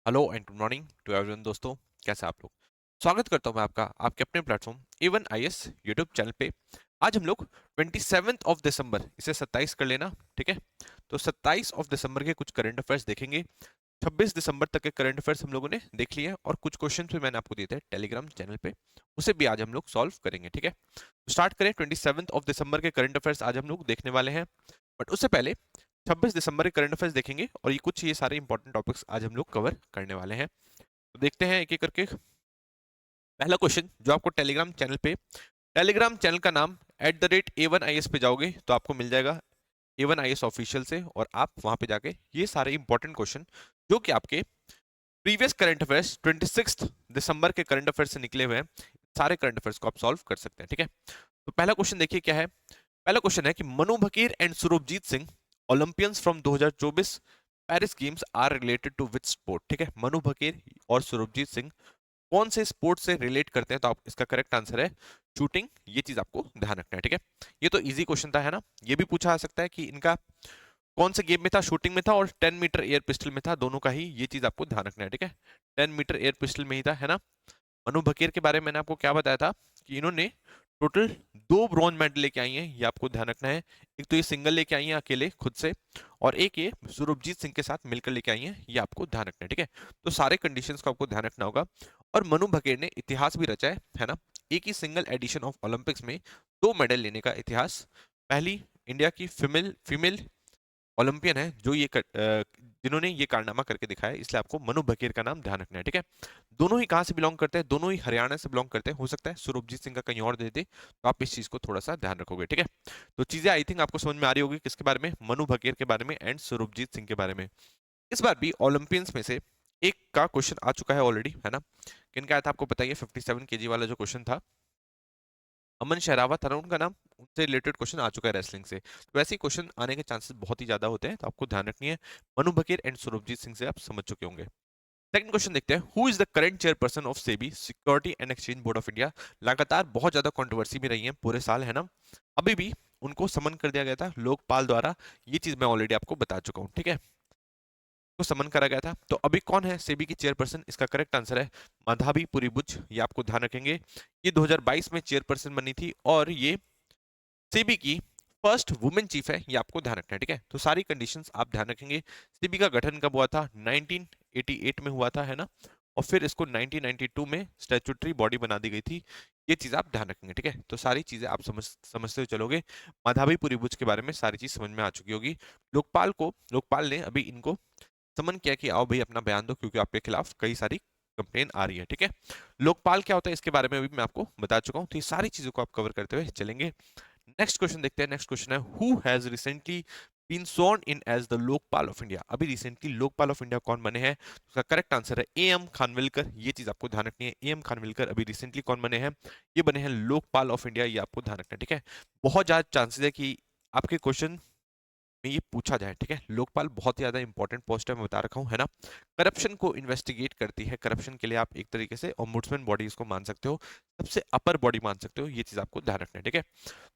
Hello and good morning to everyone दोस्तों। कैसे आप लोग? स्वागत करता हूं मैं आपका आपके अपने platform Avan IAS YouTube channel पे। आज हम लोग 27 ऑफ दिसंबर, इसे 27 कर लेना, ठीक है। तो 27 ऑफ दिसंबर के कुछ करंट अफेयर्स देखेंगे। 26 दिसंबर तक के करंट अफेयर्स हम लोगों ने देख लिए हैं और कुछ क्वेश्चन भी मैंने आपको दिए थे टेलीग्राम चैनल पे, उसे भी आज हम लोग सॉल्व करेंगे, ठीक है। तो स्टार्ट करें। 27 ऑफ दिसंबर के करंट अफेयर्स आज हम लोग देखने वाले हैं, बट उससे पहले 26 दिसंबर के करंट अफेयर्स देखेंगे और ये सारे इंपॉर्टेंट टॉपिक्स आज हम लोग कवर करने वाले हैं। तो देखते हैं एक एक करके। पहला क्वेश्चन जो आपको टेलीग्राम चैनल का नाम @A1IS पे जाओगे तो आपको मिल जाएगा A1IS ऑफिशियल से, और आप वहां पे जाके ये सारे इंपॉर्टेंट क्वेश्चन जो कि आपके प्रीवियस करंट अफेयर्स 26 दिसंबर के करंट अफेयर्स से निकले हुए हैं, सारे करंट अफेयर्स को आप सॉल्व कर सकते हैं, ठीक है। तो पहला क्वेश्चन देखिए क्या है। पहला क्वेश्चन है कि Manu Bhaker and Sarabjot Singh Olympians from 2024 Paris games are related to which sport, ठीक है। मनु बकीर और सुरभजीत सिंह कौन से स्पोर्ट से रिलेट करते हैं? तो आप इसका करेक्ट आंसर है शूटिंग। ये चीज आपको ध्यान रखना है, ठीक है। ये तो इजी क्वेश्चन था, है ना। ये भी पूछा जा सकता है कि इनका कौन से गेम में था, शूटिंग में था और 10 मीटर एयर पिस्टल में था, दोनों का ही ये चीज आपको ध्यान रखना है, ठीक है। 10 मीटर एयर पिस्टल में ही था, है ना। मनु बकीर के बारे में मैंने आपको क्या बताया था कि इन्होंने टोटल 2 ब्रॉन्ज मेडल लेके आई हैं, ये आपको ध्यान रखना है। एक तो ये सिंगल लेके आई हैं अकेले खुद से, और एक ये सुरभजीत सिंह के साथ मिलकर लेके आई हैं, ये आपको ध्यान रखना है, ठीक है। तो सारे कंडीशंस को आपको ध्यान रखना होगा। और मनु बकीर ने इतिहास भी रचा है ना। एक ही सिंगल एडिशन ऑफ ओलंपिक्स में 2 मेडल लेने का इतिहास। पहली इंडिया की फीमेल फीमेल ओलंपियन है जो जिन्होंने ये कारनामा करके दिखाया है, इसलिए आपको मनु बकीर का नाम ध्यान रखना है, ठीक है। दोनों ही कहाँ से बिलोंग करते हैं? दोनों ही हरियाणा से बिलोंग करते हैं। हो सकता है सुरभजीत सिंह का कहीं और दे दे, तो आप इस चीज को थोड़ा सा ध्यान रखोगे, ठीक है। तो चीजें आई थिंक आपको समझ में आ रही होगी किसके बारे में, मनु बकीर के बारे में एंड सुरभजीत सिंह के बारे में। इस बार भी ओलंपियंस में से एक का क्वेश्चन आ चुका है ऑलरेडी, है ना। किनका आया था आपको बताइए? 57 केजी वाला जो क्वेश्चन था, अमन शहरावत था ना उनका नाम, उनसे रिलेटेड क्वेश्चन आ चुका है रेसलिंग से। तो वैसे ही क्वेश्चन आने के चांसेस बहुत ही ज्यादा होते हैं, तो आपको ध्यान रखनी है। मनु बकीर एंड सुरभजीत सिंह से आप समझ चुके होंगे। सेकंड क्वेश्चन देखते हैं, who is the current chairperson of SEBI security and exchange board of India. लगातार बहुत ज्यादा कंट्रोवर्सी में रही है पूरे साल, है ना। अभी भी उनको समन कर दिया गया था लोकपाल द्वारा, ये चीज मैं ऑलरेडी आपको बता चुका हूँ, ठीक है। को समन करा गया था, तो अभी कौन है सेबी की चेयरपर्सन? इसका करेक्ट आंसर है माधवी पुरीबुच, ये आपको ध्यान रखेंगे। ये 2022 में चेयरपर्सन बनी थी और ये सेबी की फर्स्ट वुमेन चीफ है, ये आपको ध्यान रखना है, ठीक है। तो सारी कंडीशंस आप ध्यान रखेंगे। सेबी का गठन कब हुआ था? 1988 में हुआ था, है ना। और फिर इसको 1992 में स्टैट्यूटरी बॉडी बना दी गई थी। ये चीज आप ध्यान रखेंगे, ठीक है। तो सारी चीजें आप समझते हुए चलोगे। माधवी पुरीबुच के बारे में सारी चीज समझ में आ चुकी होगी। लोकपाल ने अभी इनको समन किया कि आओ भाई अपना बयान दो, क्योंकि आपके खिलाफ कई सारी कंप्लेन आ रही है, ठीक है। लोकपाल क्या होता है इसके बारे में भी मैं आपको बता चुका हूँ, तो ये सारी चीजों को आप कवर करते हुए चलेंगे। नेक्स्ट क्वेश्चन देखते हैं। नेक्स्ट क्वेश्चन है, who has recently been sworn in as the Lokpal of India. अभी रिसेंटली लोकपाल ऑफ इंडिया कौन बने हैं? उसका करेक्ट आंसर है एएम खानविलकर। ये चीज आपको ध्यान रखनी है। एएम खानविलकर अभी रिसेंटली कौन बने हैं? ये बने हैं लोकपाल ऑफ इंडिया, ये आपको ध्यान रखना है, ठीक है। बहुत ज्यादा चांसेस है कि आपके क्वेश्चन में ये पूछा जाए, ठीक है। लोकपाल बहुत ही ज्यादा इंपॉर्टेंट पोस्ट है, मैं बता रखा हूँ, है ना। करप्शन को इन्वेस्टिगेट करती है। करप्शन के लिए आप एक तरीके से ओम्बुड्समैन बॉडी इसको मान सकते हो, सबसे अपर बॉडी मान सकते हो। ये चीज आपको ध्यान रखना है, ठीक है।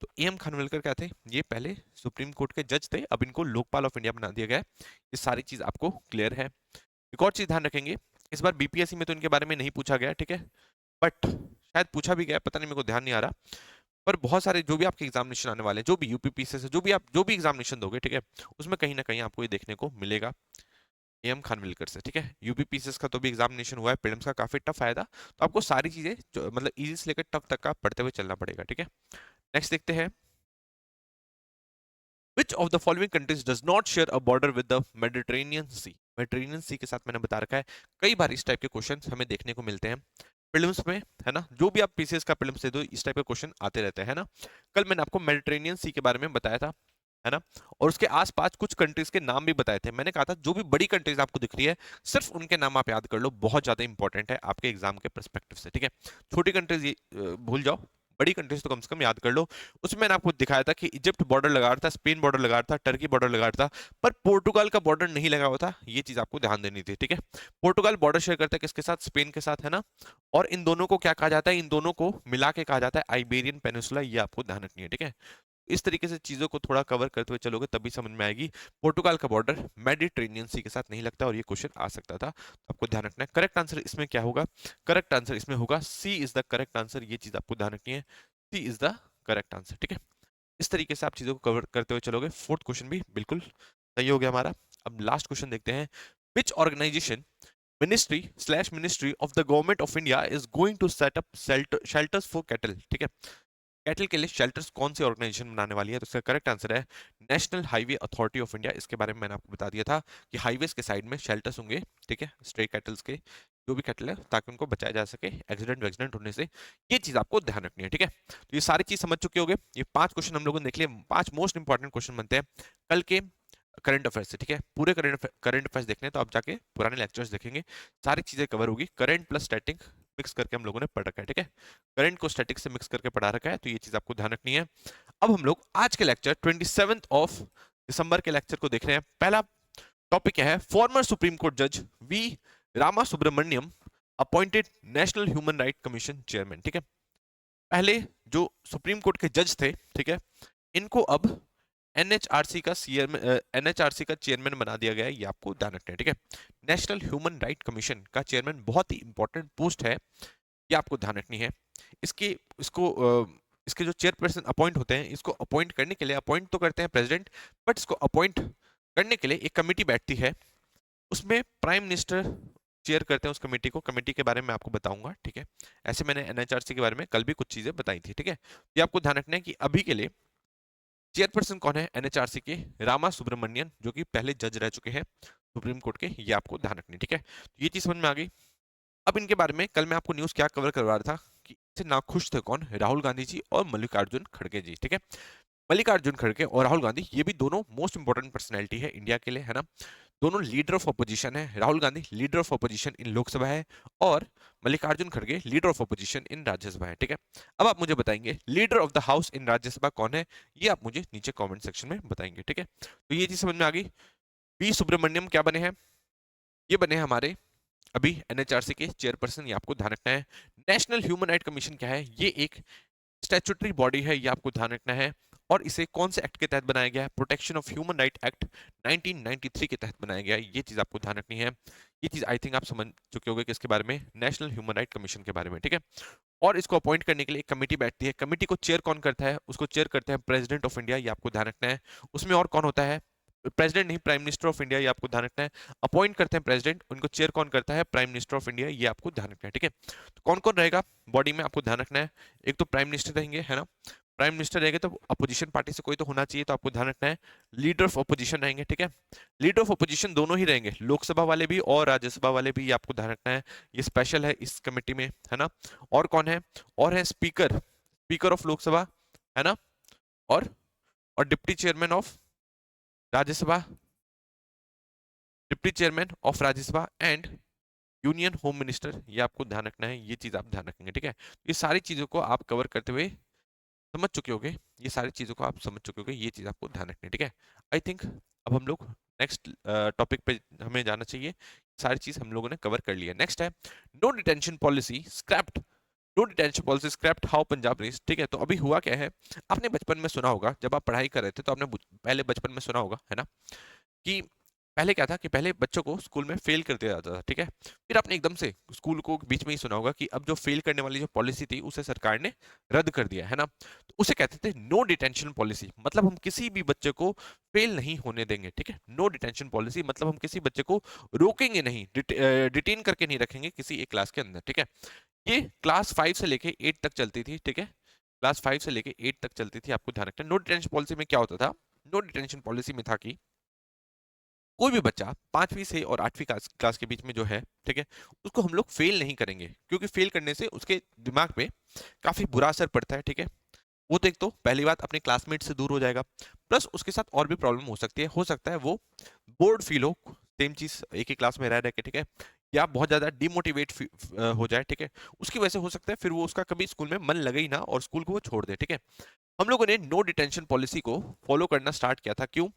तो एम खानविलकर क्या थे? ये पहले सुप्रीम कोर्ट के जज थे, अब इनको लोकपाल ऑफ इंडिया बना दिया गया है। ये सारी चीज आपको क्लियर है। एक और चीज ध्यान रखेंगे, इस बार बीपीएससी में तो इनके बारे में नहीं पूछा गया, ठीक है, बट शायद पूछा भी गया, पता नहीं, मेरे को ध्यान नहीं आ रहा। पर बहुत सारे जो भी आपके एग्जामिनेशन आने वाले हैं, जो भी यूपीपीसी से जो भी एग्जामिनेशन दोगे, ठीक है, उसमें कहीं ना कहीं आपको ये देखने को मिलेगा एम खानविलकर से, ठीक है। यूपीपीसीएस का तो भी एग्जामिनेशन हुआ है, प्रीलिम्स का काफी टफ आया था, तो आपको सारी चीजें जो मतलब इजी से लेकर टफ तक का पढ़ते हुए चलना पड़ेगा, ठीक है। नेक्स्ट देखते हैं, Which of the following countries does not share a border with the Mediterranean Sea? Mediterranean sea के साथ मैंने बता रखा है। कई बार इस टाइप के क्वेश्चन हमें देखने को मिलते हैं प्रीलिम्स में, है ना। जो भी आप पीसीएस का प्रीलिम्स दे दो, इस टाइप के क्वेश्चन आते रहते हैं ना। कल मैंने आपको मेडिटेरेनियन सी के बारे में बताया था, है ना। और उसके आसपास कुछ कंट्रीज के नाम भी बताए थे। मैंने कहा था जो भी बड़ी कंट्रीज आपको दिख रही है, सिर्फ उनके नाम आप याद कर लो, बहुत ज्यादा इंपॉर्टेंट है आपके एग्जाम के परस्पेक्टिव से, ठीक है। छोटी कंट्रीज भूल जाओ, बड़ी कंट्रीज तो कम से कम याद कर लो। उसमें मैंने आपको दिखाया था कि इजिप्ट बॉर्डर लगा रहा था, स्पेन बॉर्डर लगा रहा था, टर्की बॉर्डर लगा रहा था, पर पोर्टुगाल का बॉर्डर नहीं लगा हुआ था। ये चीज आपको ध्यान देनी थी, ठीक है। पोर्टुगाल बॉर्डर शेयर करता है किसके साथ? स्पेन के साथ, है ना। और इन दोनों को क्या कहा जाता है? इन दोनों को मिला के कहा जाता है आइबेरियन पेनिसुला, ये आपको ध्यान रखनी है, ठीक है। इस तरीके से चीजों को थोड़ा कवर करते हुए चलोगे तभी समझ में आएगी। पोर्टुगाल का बॉर्डर मेडिटेरेनियन सी के साथ नहीं लगता और ये क्वेश्चन आ सकता था, तो आपको ध्यान रखना है। करेक्ट आंसर इसमें क्या होगा? करेक्ट आंसर इसमें होगा सी इज द करेक्ट आंसर, ये चीज आपको ध्यान रखनी है, सी इज द करेक्ट आंसर, ठीक है। इस तरीके से आप चीजों को कवर करते हुए चलोगे। फोर्थ क्वेश्चन भी बिल्कुल सही हो गया हमारा। अब लास्ट क्वेश्चन देखते हैं। Which organisation ministry of the government of India is going to set up shelters for cattle, ठीक है। कैटल के लिए शेल्टर्स कौन सी ऑर्गेनाइजेशन बनाने वाली है? तो इसका करेक्ट आंसर है national highway authority of India. इसके बारे में मैंने आपको बता दिया था कि हाईवेज के साइड में शेल्टर्स होंगे, ठीक है, स्ट्रे कैटल्स के, जो भी कैटल है, ताकि उनको बचाया जा सके एक्सीडेंट होने से। ये चीज आपको ध्यान रखनी है, ठीक है। तो ये सारी चीज समझ चुके होंगे। ये 5 क्वेश्चन हम लोगों ने देख लिए। 5 मोस्ट इंपॉर्टेंट क्वेश्चन बनते हैं कल के करंट अफेयर्स से, ठीक है। पूरे करंट अफेयर्स देखने हैं तो आप जाके पुराने लेक्चर्स देखेंगे, सारी चीजें कवर होगी। करंट प्लस स्टैटिक मिक्स करके हम लोगों ने पढ़ रखा है, ठीक है। करंट को स्टैटिक से मिक्स करके पढ़ा रखा है, तो ये चीज आपको ध्यान रखनी है। अब हम लोग आज के लेक्चर 27 ऑफ दिसंबर के लेक्चर को देख रहे हैं। पहला टॉपिक क्या है? फॉर्मर सुप्रीम कोर्ट जज V Rama Subramanian appointed national human right commission chairman, ठीक है। पहले जो सुप्रीम कोर्ट के जज थे, ठीक है, इनको अब एनएचआरसी का चेयरमैन बना दिया गया है, ये आपको ध्यान रखना है, ठीक है। नेशनल ह्यूमन राइट कमीशन का चेयरमैन बहुत ही इंपॉर्टेंट पोस्ट है, ये आपको ध्यान रखनी है। इसके इसको इसके जो चेयरपर्सन अपॉइंट होते हैं, इसको अपॉइंट करने के लिए अपॉइंट तो करते हैं प्रेसिडेंट, बट इसको अपॉइंट करने के लिए एक कमेटी बैठती है, उसमें प्राइम मिनिस्टर चेयर करते हैं उस कमेटी को। कमेटी के बारे में आपको बताऊंगा, ठीक है। ऐसे मैंने एनएचआरसी के बारे में कल भी कुछ चीजें बताई थी, ठीक है। ये आपको ध्यान रखना है कि अभी के लिए चेयरपर्सन कौन है एनएचआरसी के? रामा सुब्रमण्यन, जो कि पहले जज रह चुके हैं सुप्रीम कोर्ट के, ये आपको ध्यान रखनी है, ठीक है। तो ये चीज समझ में आ गई। अब इनके बारे में कल मैं आपको न्यूज क्या कवर करवा रहा था कि इससे नाखुश थे कौन? राहुल गांधी जी और मल्लिकार्जुन खड़गे जी, ठीक है। मल्लिकार्जुन खड़गे और राहुल गांधी, ये भी दोनों मोस्ट इंपोर्टेंट पर्सनैलिटी है इंडिया के लिए, है ना। दोनों लीडर ऑफ अपोजिशन है। Rahul Gandhi leader of opposition in Lok Sabha है और मल्लिकार्जुन खड़गे leader of opposition in Rajya Sabha है, ठीक है। अब आप मुझे बताएंगे leader of the house in Rajya Sabha कौन है, ये आप मुझे नीचे कमेंट सेक्शन में बताएंगे, ठीक है। तो ये चीज समझ में आ गई। वी सुब्रमण्यम क्या बने हैं? ये बने हैं हमारे अभी एनएचआरसी के चेयरपर्सन, ये आपको ध्यान रखना है। नेशनल ह्यूमन राइट कमीशन क्या है? ये एक स्टैट्यूटरी बॉडी है, ये आपको ध्यान रखना है। और इसे कौन से एक्ट के तहत बनाया गया है? Protection of human right act 1993 के तहत बनाया गया है, ये चीज आपको ध्यान रखनी है। ये चीज आई थिंक आप समझ चुके होंगे किसके बारे में, नेशनल ह्यूमन राइट कमीशन के बारे में, ठीक है। और इसको अपॉइंट करने के लिए एक कमेटी बैठती है। कमेटी को चेयर कौन करता है? उसको चेयर करते हैं प्रेसिडेंट ऑफ इंडिया, ये आपको ध्यान रखना है। उसमें और कौन होता है? प्रेसिडेंट नहीं, प्राइम मिनिस्टर ऑफ इंडिया, ये आपको ध्यान रखना है। अपॉइंट करते हैं प्रेसिडेंट, उनको चेयर कौन करता है? प्राइम मिनिस्टर ऑफ इंडिया, ये आपको ध्यान रखना है, ठीक है। तो कौन कौन रहेगा बॉडी में, आपको ध्यान रखना है। एक तो प्राइम मिनिस्टर रहेंगे, है ना। प्राइम मिनिस्टर रहेंगे तो अपोजिशन पार्टी से कोई तो होना चाहिए, तो आपको ध्यान रखना है। लीडर ऑफ अपोजिशन रहेंगे, ठीक है। लीडर ऑफ अपोजिशन दोनों ही रहेंगे, लोकसभा वाले भी और राज्यसभा वाले भी, ये आपको ध्यान रखना है। ये स्पेशल है इस कमेटी में, है ना। और कौन है? और है स्पीकर, स्पीकर ऑफ लोकसभा, है ना। और deputy chairman of Rajya Sabha, deputy chairman of Rajya Sabha and union home minister, ये आपको ध्यान रखना है। ये चीज आप ध्यान रखेंगे, ठीक है। ये सारी चीजों को आप कवर करते हुए समझ चुके होगे, ये सारी चीजों को आप समझ चुके होगे, ये चीज आपको ध्यान रखनी है, ठीक है। आई थिंक अब हम लोग नेक्स्ट टॉपिक पे हमें जाना चाहिए। सारी चीज हम लोगों ने कवर कर लिया। नेक्स्ट है no detention policy scrapped, no detention policy scrapped how Punjab race, ठीक है। तो अभी हुआ क्या है, आपने बचपन में सुना होगा, जब आप पढ़ाई कर रहे थे तो आपने पहले बचपन में सुना होगा, है ना, कि पहले क्या था कि पहले बच्चों को स्कूल में फेल कर दिया जाता था, ठीक है। फिर आपने एकदम से स्कूल को बीच में ही सुना होगा कि अब जो फेल करने वाली जो पॉलिसी थी उसे सरकार ने रद्द कर दिया, है ना। तो उसे कहते थे नो डिटेंशन पॉलिसी, मतलब हम किसी भी बच्चे को फेल नहीं होने देंगे, ठीक है। नो डिटेंशन पॉलिसी मतलब हम किसी बच्चे को रोकेंगे नहीं, डिटेन करके नहीं रखेंगे किसी एक क्लास के अंदर, ठीक है। ये क्लास 5 से लेके 8 तक चलती थी, ठीक है। क्लास 5 से लेके 8 तक चलती थी, आपको ध्यान रखना है। नो डिटेंशन पॉलिसी में क्या होता था? नो डिटेंशन पॉलिसी में था कि कोई भी बच्चा 5वीं से और 8वीं क्लास के बीच में जो है, ठीक है, उसको हम लोग फेल नहीं करेंगे, क्योंकि फेल करने से उसके दिमाग पे काफी बुरा असर पड़ता है, ठीक है। वो तो एक तो पहली बात अपने क्लासमेट से दूर हो जाएगा, प्लस उसके साथ और भी प्रॉब्लम हो सकती है। हो सकता है वो बोर्ड फील हो, सेम चीज एक ही क्लास में रह रह के, ठीक है, या बहुत ज्यादा डिमोटिवेट हो जाए, ठीक है। उसकी वजह से हो सकता है फिर वो उसका कभी स्कूल में मन लगे ही ना और स्कूल को वो छोड़ दे, ठीक है। हम लोगों ने नो डिटेंशन पॉलिसी को फॉलो करना स्टार्ट किया था, क्यों?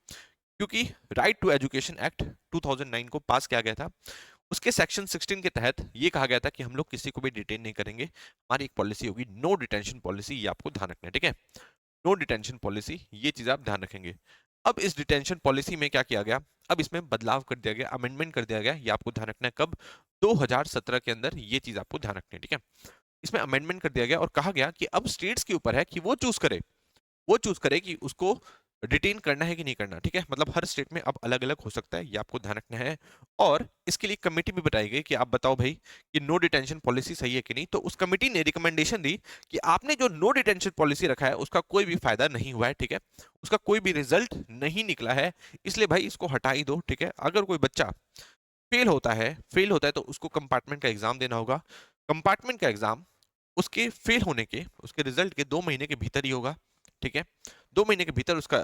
क्योंकि राइट टू एजुकेशन एक्ट 2009 को पास किया गया था। उसके सेक्शन 16 के तहत ये कहा गया था कि हम लोग किसी को भी डिटेन नहीं करेंगे, हमारी एक पॉलिसी होगी नो डिटेंशन पॉलिसी, ये आपको ध्यान रखना है, ठीक है। नो डिटेंशन पॉलिसी, ये चीज आप ध्यान रखेंगे। अब इस डिटेंशन पॉलिसी में क्या किया गया, अब इसमें बदलाव कर दिया गया, अमेंडमेंट कर दिया गया, ये आपको ध्यान रखना है कब, 2017 के अंदर, ये चीज आपको ध्यान रखनी है, ठीक है। इसमें अमेंडमेंट कर दिया गया और कहा गया कि अब स्टेट्स के ऊपर है कि वो चूज करे कि उसको डिटेन करना है कि नहीं करना, ठीक है। मतलब हर स्टेट में अब अलग अलग हो सकता है, ये आपको ध्यान रखना है। और इसके लिए कमेटी भी बताई गई कि आप बताओ भाई कि नो डिटेंशन पॉलिसी सही है कि नहीं। तो उस कमेटी ने रिकमेंडेशन दी कि आपने जो नो डिटेंशन पॉलिसी रखा है उसका कोई भी फायदा नहीं हुआ है, ठीक है, उसका कोई भी रिजल्ट नहीं निकला है, इसलिए भाई इसको हटा ही दो, ठीक है। अगर कोई बच्चा फेल होता है तो उसको कंपार्टमेंट का एग्जाम देना होगा। कंपार्टमेंट का एग्जाम उसके फेल होने के, उसके रिजल्ट के 2 महीने के भीतर ही होगा, ठीक है। 2 महीने के भीतर उसका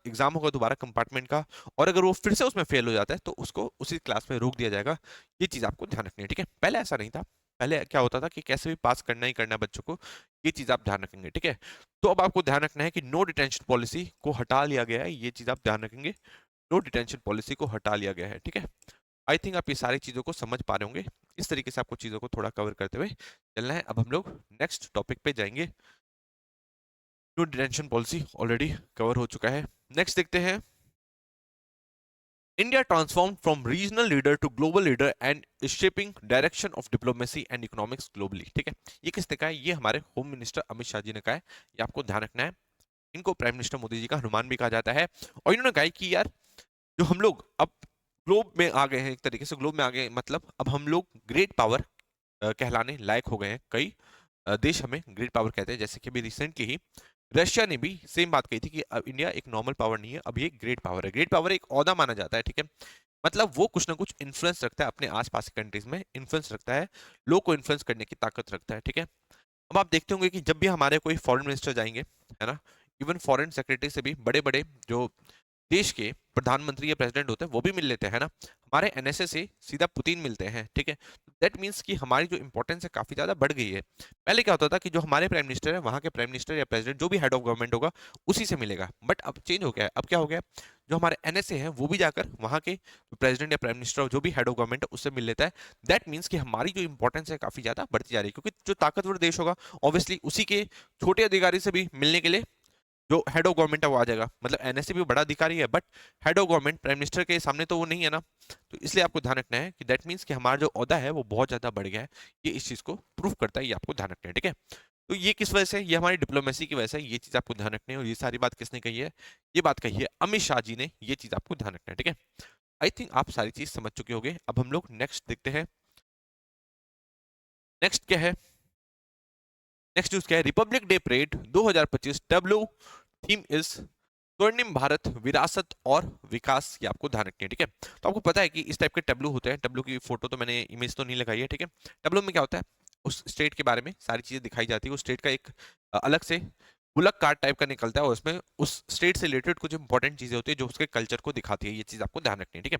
एग्जाम होगा दोबारा कंपार्टमेंट का। और अगर वो फिर से उसमें फेल हो जाता है तो उसको उसी क्लास में रोक दिया जाएगा। ये चीज आपको ध्यान रखनी है, ठीक है। पहले ऐसा नहीं था, पहले क्या होता था कि कैसे भी पास करना ही करना है बच्चों को, ये चीज आप ध्यान रखेंगे, ठीक है। तो अब आपको ध्यान रखना है कि नो डिटेंशन पॉलिसी को हटा लिया गया है, ये चीज आप ध्यान रखेंगे। नो डिटेंशन पॉलिसी को हटा लिया गया है, ठीक है। आई थिंक आप ये सारी चीजों को समझ पा रहे होंगे। इस तरीके से आपको चीजों को थोड़ा कवर करते हुए चलना है। अब हम लोग नेक्स्ट टॉपिक पे जाएंगे। No detention policy already cover हो चुका है। नेक्स्ट देखते हैं, India transform from regional leader to global leader and shaping direction of diplomacy and economics globally, ठीक है। ये किसने कहा है, ये हमारे होम मिनिस्टर अमित शाह जी ने कहा है, ये आपको ध्यान रखना है। इनको प्राइम मिनिस्टर मोदी जी का हनुमान भी कहा जाता है। और इन्होंने कहा है कि यार जो हम लोग अब ग्लोब में आ गए हैं, एक तरीके से ग्लोब में आ गए हैं, मतलब अब हम लोग ग्रेट पावर कहलाने लायक हो गए हैं। कई देश हमें ग्रेट पावर कहते हैं, जैसे कि अभी रिसेंट की ही रशिया ने भी सेम बात कही थी कि अब इंडिया एक नॉर्मल पावर नहीं है, अब ये ग्रेट पावर है। ग्रेट पावर एक ओहदा माना जाता है, ठीक है। मतलब वो कुछ ना कुछ इन्फ्लुएंस रखता है, अपने आसपास की कंट्रीज में इन्फ्लुएंस रखता है, लोग को इन्फ्लुएंस करने की ताकत रखता है, ठीक है। अब आप देखते होंगे कि जब भी हमारे कोई फॉरेन मिनिस्टर जाएंगे, है ना, इवन फॉरेन सेक्रेटरी से भी बड़े बड़े जो देश के प्रधानमंत्री या प्रेसिडेंट होते हैं वो भी मिल लेते हैं ना, हमारे एनएसए से सीधा पुतिन मिलते हैं, ठीक है। दैट मीन्स कि हमारी जो इंपॉर्टेंस है काफी ज्यादा बढ़ गई है। पहले क्या होता था कि जो हमारे प्राइम मिनिस्टर है वहां के प्राइम मिनिस्टर या प्रेसिडेंट जो भी हेड ऑफ गवर्नमेंट होगा उसी से मिलेगा, बट अब चेंज हो गया है। अब क्या हो गया, जो हमारे एनएसए हैं वो भी जाकर वहां के प्रेसिडेंट या प्राइम मिनिस्टर जो भी हेड ऑफ गवर्नमेंट है उससे मिल लेता है। दैट मीन्स कि हमारी जो इंपॉर्टेंस है काफी ज्यादा बढ़ती जा रही है, क्योंकि जो ताकतवर देश होगा ऑब्वियसली उसी के छोटे अधिकारी से भी मिलने के लिए जो हेड ऑफ गवर्नमेंट है वो आ जाएगा। मतलब एनएसए भी बड़ा अधिकारी है, but head of government prime minister के सामने तो वो नहीं है ना। तो इसलिए आपको ध्यान रखना है कि दैट मीन्स कि हमारा जो ओहदा है वो बहुत ज्यादा बढ़ गया है। ये इस चीज को प्रूव करता है, ये आपको ध्यान रखना है, ठीक है। तो ये किस वजह से, ये हमारी डिप्लोमेसी की वजह से, ये चीज आपको ध्यान रखनी है। और ये सारी बात किसने कही है, ये बात कही है अमित शाह जी ने, ये चीज आपको ध्यान रखना है, ठीक है। आई थिंक आप सारी चीज समझ चुके होंगे। अब हम लोग नेक्स्ट देखते हैं, नेक्स्ट क्या है, नेक्स्ट न्यूज क्या है, Republic day parade 2025 W theme is स्वर्णिम भारत विरासत और विकास, ये आपको ध्यान रखनी है, ठीक है। तो आपको पता है कि इस टाइप के टैब्लू होते हैं, टैब्लू की फोटो तो मैंने इमेज तो नहीं लगाई है, ठीक है। टैब्लू में क्या होता है, उस स्टेट के बारे में सारी चीजें दिखाई जाती है, उस स्टेट का एक अलग से बुलक कार्ड टाइप का निकलता है और उसमें उस स्टेट से रिलेटेड कुछ इंपॉर्टेंट चीजें होती है जो उसके कल्चर को दिखाती है। ये चीज आपको ध्यान रखनी है, ठीक है।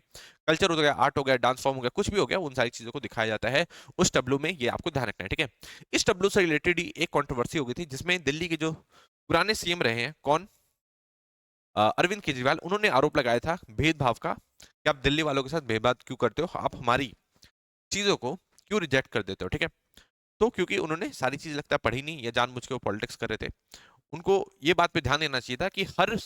कल्चर हो गया, आर्ट हो गया, डांस फॉर्म हो गया, कुछ भी हो गया, उन सारी चीजों को दिखाया जाता है उस टैब्लू में, ये आपको ध्यान रखना है, ठीक है। इस टैब्लू से रिलेटेड ही एक कंट्रोवर्सी हो गई थी जिसमें दिल्ली के जो पुराने सीएम रहे हैं, कौन, अरविंद केजरीवाल, उन्होंने आरोप लगाया था भेदभाव का कि आप दिल्ली वालों के साथ भेदभाव क्यों करते हो, आप हमारी चीजों को क्यों रिजेक्ट कर देते हो, ठीक है। तो क्योंकि उन्होंने सारी चीज लगता है पढ़ी नहीं या जानबूझ के वो पॉलिटिक्स कर रहे थे, उनको ये बात पे ध्यान देना चाहिए था कि हर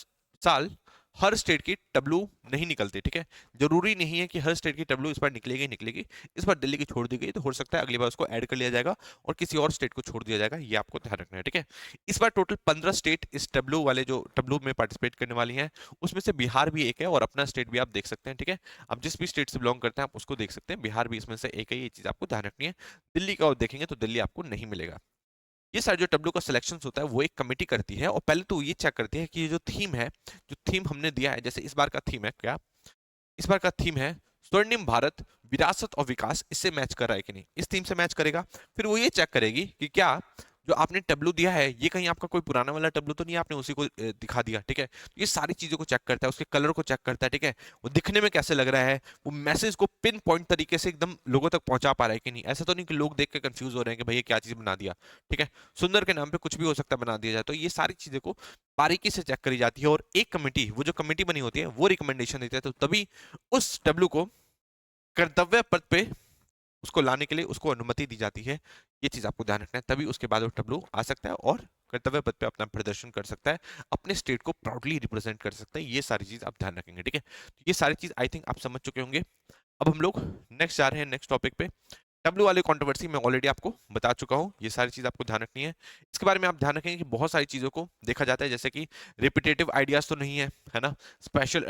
साल हर स्टेट की टब्लू नहीं निकलती, ठीक है। जरूरी नहीं है कि हर स्टेट की टब्लू इस बार निकलेगी ही निकलेगी। इस बार दिल्ली की छोड़ दी गई तो हो सकता है अगली बार उसको ऐड कर लिया जाएगा और किसी और स्टेट को छोड़ दिया जाएगा, ये आपको ध्यान रखना है, ठीक है। इस बार टोटल 15 स्टेट इस टब्लू वाले जो टब्लू में पार्टिसिपेट करने वाली हैं, उसमें से बिहार भी एक है और अपना स्टेट भी आप देख सकते हैं, ठीक है। आप जिस भी स्टेट से बिलोंग करते हैं आप उसको देख सकते हैं, बिहार भी इसमें से एक है, ये चीज आपको ध्यान रखनी है। दिल्ली का और देखेंगे तो दिल्ली आपको नहीं मिलेगा। ये सारे जो टब्लू का सिलेक्शन होता है वो एक कमेटी करती है और पहले तो ये चेक करती है कि ये जो थीम है, जो थीम हमने दिया है, जैसे इस बार का थीम है क्या, इस बार का थीम है स्वर्णिम भारत विरासत और विकास, इससे मैच कर रहा है कि नहीं, इस थीम से मैच करेगा। फिर वो ये चेक करेगी कि क्या जो आपने टब्लू दिया है ये कहीं आपका कोई पुराना वाला टब्लू तो नहीं है, आपने उसी को दिखा दिया, ठीक है। तो ये सारी चीजों को चेक करता है, उसके कलर को चेक करता है, ठीक है, वो दिखने में कैसे लग रहा है, वो मैसेज को पिन पॉइंट तरीके से एकदम लोगों तक पहुंचा पा रहा है कि नहीं। ऐसा तो नहीं कि लोग देख के कंफ्यूज हो रहे हैं कि भैया क्या चीज बना दिया, ठीक है। सुंदर के नाम पे कुछ भी हो सकता है बना दिया जाए। तो ये सारी चीजें को बारीकी से चेक करी जाती है और एक कमेटी, वो जो कमेटी बनी होती है वो रिकमेंडेशन देती है, तो तभी उस टब्लू को कर्तव्य पद पे उसको लाने के लिए उसको अनुमति दी जाती है। ये चीज आपको ध्यान रखना है, तभी उसके बाद वो टब्लू आ सकता है और कर्तव्य पद पे अपना प्रदर्शन कर सकता है, अपने स्टेट को प्राउडली रिप्रेजेंट कर सकता है। ये सारी चीज आप ध्यान रखेंगे, ठीक है। ये सारी चीज आई थिंक आप समझ चुके होंगे। अब हम लोग नेक्स्ट जा रहे हैं, नेक्स्ट टॉपिक पे। डब्ल्यू वाली कंट्रोवर्सी मैं ऑलरेडी आपको बता चुका हूं, ये सारी चीज आपको ध्यान रखनी है। इसके बारे में आप ध्यान रखेंगे कि बहुत सारी चीजों को देखा जाता है, जैसे कि रिपीटेटिव आइडियाज तो नहीं है ना, स्पेशल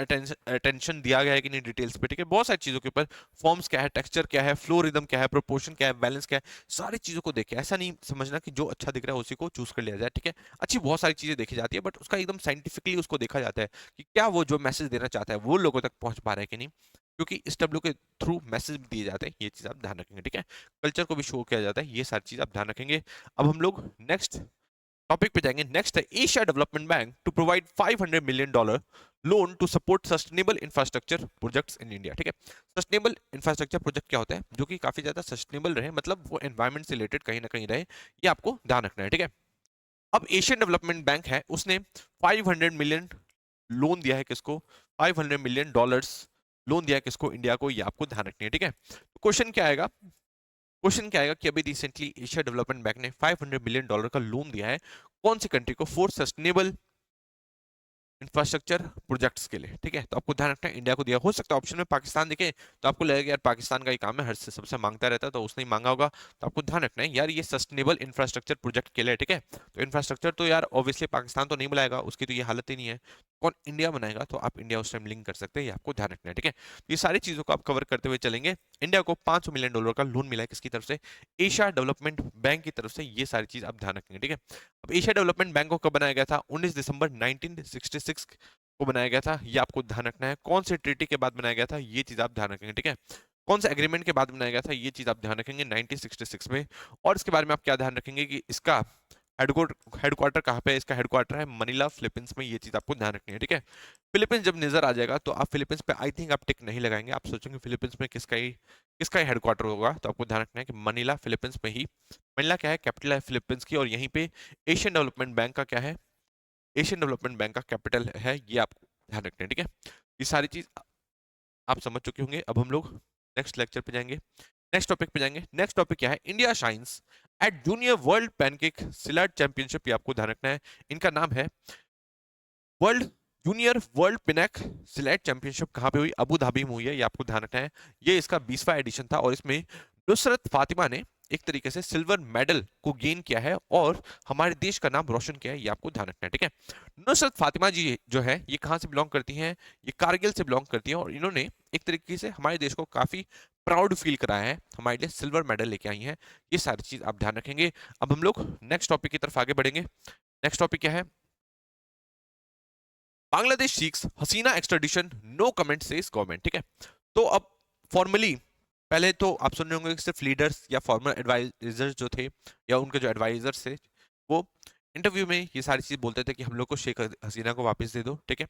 अटेंशन दिया गया है कि नहीं डिटेल्स पे, ठीक है। बहुत सारी चीजों के ऊपर, फॉर्म्स क्या है, टेक्सचर क्या है, फ्लो रिदम क्या है, प्रोपोर्शन क्या है, बैलेंस क्या है, सारी चीजों को देखे। ऐसा नहीं समझना कि जो अच्छा दिख रहा है उसी को चूज कर लिया जाए, ठीक है। अच्छी बहुत सारी चीजें देखी जाती है, बट उसका एकदम साइंटिफिकली उसको देखा जाता है कि क्या वो जो मैसेज देना चाहता है वो लोगों तक पहुंच पा रहा है कि नहीं, क्योंकि इस डब्ल्यू के थ्रू मैसेज भी दिए जाते हैं। ये चीज आप ध्यान रखेंगे, ठीक है। कल्चर को भी शो किया जाता है, ये सारी चीज आप ध्यान रखेंगे। अब हम लोग नेक्स्ट टॉपिक पे जाएंगे। नेक्स्ट है Asia development bank to provide $500 million loan to support sustainable infrastructure projects in India, ठीक है। सस्टेनेबल इंफ्रास्ट्रक्चर प्रोजेक्ट क्या होता है, जो कि काफी ज्यादा सस्टेनेबल रहे, मतलब वो एनवायरमेंट से रिलेटेड कहीं ना कहीं रहे, ये आपको ध्यान रखना है, ठीक है। अब एशियन डेवलपमेंट बैंक है, उसने 500 मिलियन लोन दिया है किसको, $500 million लोन दिया है किसको, इंडिया को, ये आपको ध्यान रखनी है, ठीक है। क्वेश्चन क्या आएगा, क्वेश्चन क्या आएगा कि अभी रिसेंटली एशिया डेवलपमेंट बैंक ने $500 million का लोन दिया है कौन सी कंट्री को, फॉर सस्टेनेबल इंफ्रास्ट्रक्चर प्रोजेक्ट्स के लिए, ठीक है। तो आपको ध्यान रखना है इंडिया को दिया, हो सकता है ऑप्शन में पाकिस्तान दिखे तो आपको लगेगा यार पाकिस्तान का ही काम है, हर से सबसे मांगता रहता है, तो उसने ही मांगा होगा। तो आपको ध्यान रखना है यार ये सस्टेनेबल इंफ्रास्ट्रक्चर प्रोजेक्ट के लिए, ठीक है। तो इंफ्रास्ट्रक्चर तो यार ऑब्वियसली पाकिस्तान तो नहीं बनाएगा, उसकी तो ये हालत ही नहीं है, कौन, इंडिया बनाएगा, तो आप इंडिया उस टाइम लिंक कर सकते हैं, ये आपको ध्यान रखना है, ठीक है। ये सारी चीजों को आप कवर करते हुए चलेंगे। इंडिया को $500 million का लोन मिला है किसकी तरफ से, एशिया डेवलपमेंट बैंक की तरफ से, ये सारी चीज आप ध्यान रखेंगे, ठीक है। अब एशिया डेवलपमेंट बैंक को कब बनाया गया था, 19 दिसंबर 1966 को बनाया गया था, ये आपको ध्यान रखना है। कौन से ट्रीटी के बाद बनाया गया था, ये चीज आप ध्यान रखेंगे, ठीक है। कौन से एग्रीमेंट के बाद बनाया गया था, ये चीज आप ध्यान रखेंगे 1966 में। और इसके बारे में आप क्या ध्यान रखेंगे कि इसका हेडक्वार्टर कहाँ पे है, इसका हेडक्वार्टर है मनीला फिलीपींस में, ये चीज आपको ध्यान रखनी है, ठीक है। फिलीपींस जब नजर आ जाएगा तो आप फिलीपींस पे आई थिंक आप टिक नहीं लगाएंगे, आप सोचेंगे फिलीपींस में किसका ही हेडक्वार्टर होगा, तो आपको ध्यान रखना है कि मनीला फिलीपींस में ही, मनीला क्या है, कैपिटल है फिलीपींस की, और यहीं पे एशियन डेवलपमेंट बैंक का क्या है, एशियन डेवलपमेंट बैंक का कैपिटल है, ये आपको ध्यान रखना है, ठीक है। ये सारी चीज आप समझ चुके होंगे। अब हम लोग नेक्स्ट लेक्चर पे जाएंगे, नेक्स्ट टॉपिक पे जाएंगे। नेक्स्ट टॉपिक क्या है, India shines at junior world pencak silat championship, ये आपको ध्यान रखना है। इनका नाम है world junior world pencak silat championship, कहाँ पे हुई, अबू धाबी में हुई है, ये आपको ध्यान रखना है। ये इसका 20वां एडिशन था और इसमें नुसरत फातिमा ने एक तरीके से सिल्वर मेडल को गेन किया है और हमारे देश का नाम रोशन किया है, ये आपको ध्यान रखना है, ठीक है। नुसरत फातिमा जी जो है ये कहाँ से बिलोंग करती हैं, ये कारगिल से बिलोंग करती हैं, और इन्होंने एक तरीके से हमारे देश को काफी प्राउड फील कराया है, हमारे लिए सिल्वर मेडल लेके आई हैं, ये सारी चीज आप ध्यान रखेंगे। अब हम लोग नेक्स्ट टॉपिक की तरफ आगे बढ़ेंगे। नेक्स्ट टॉपिक क्या है, Bangladesh seeks Hasina extradition, no comment says government, ठीक है। तो अब फॉर्मली, पहले तो आप सुन रहे होंगे कि सिर्फ लीडर्स या फॉर्मल एडवाइजर्स जो थे या उनके जो एडवाइजर्स थे वो इंटरव्यू में ये सारी चीज बोलते थे कि हम लोग को शेख हसीना को वापस दे दो, ठीक है।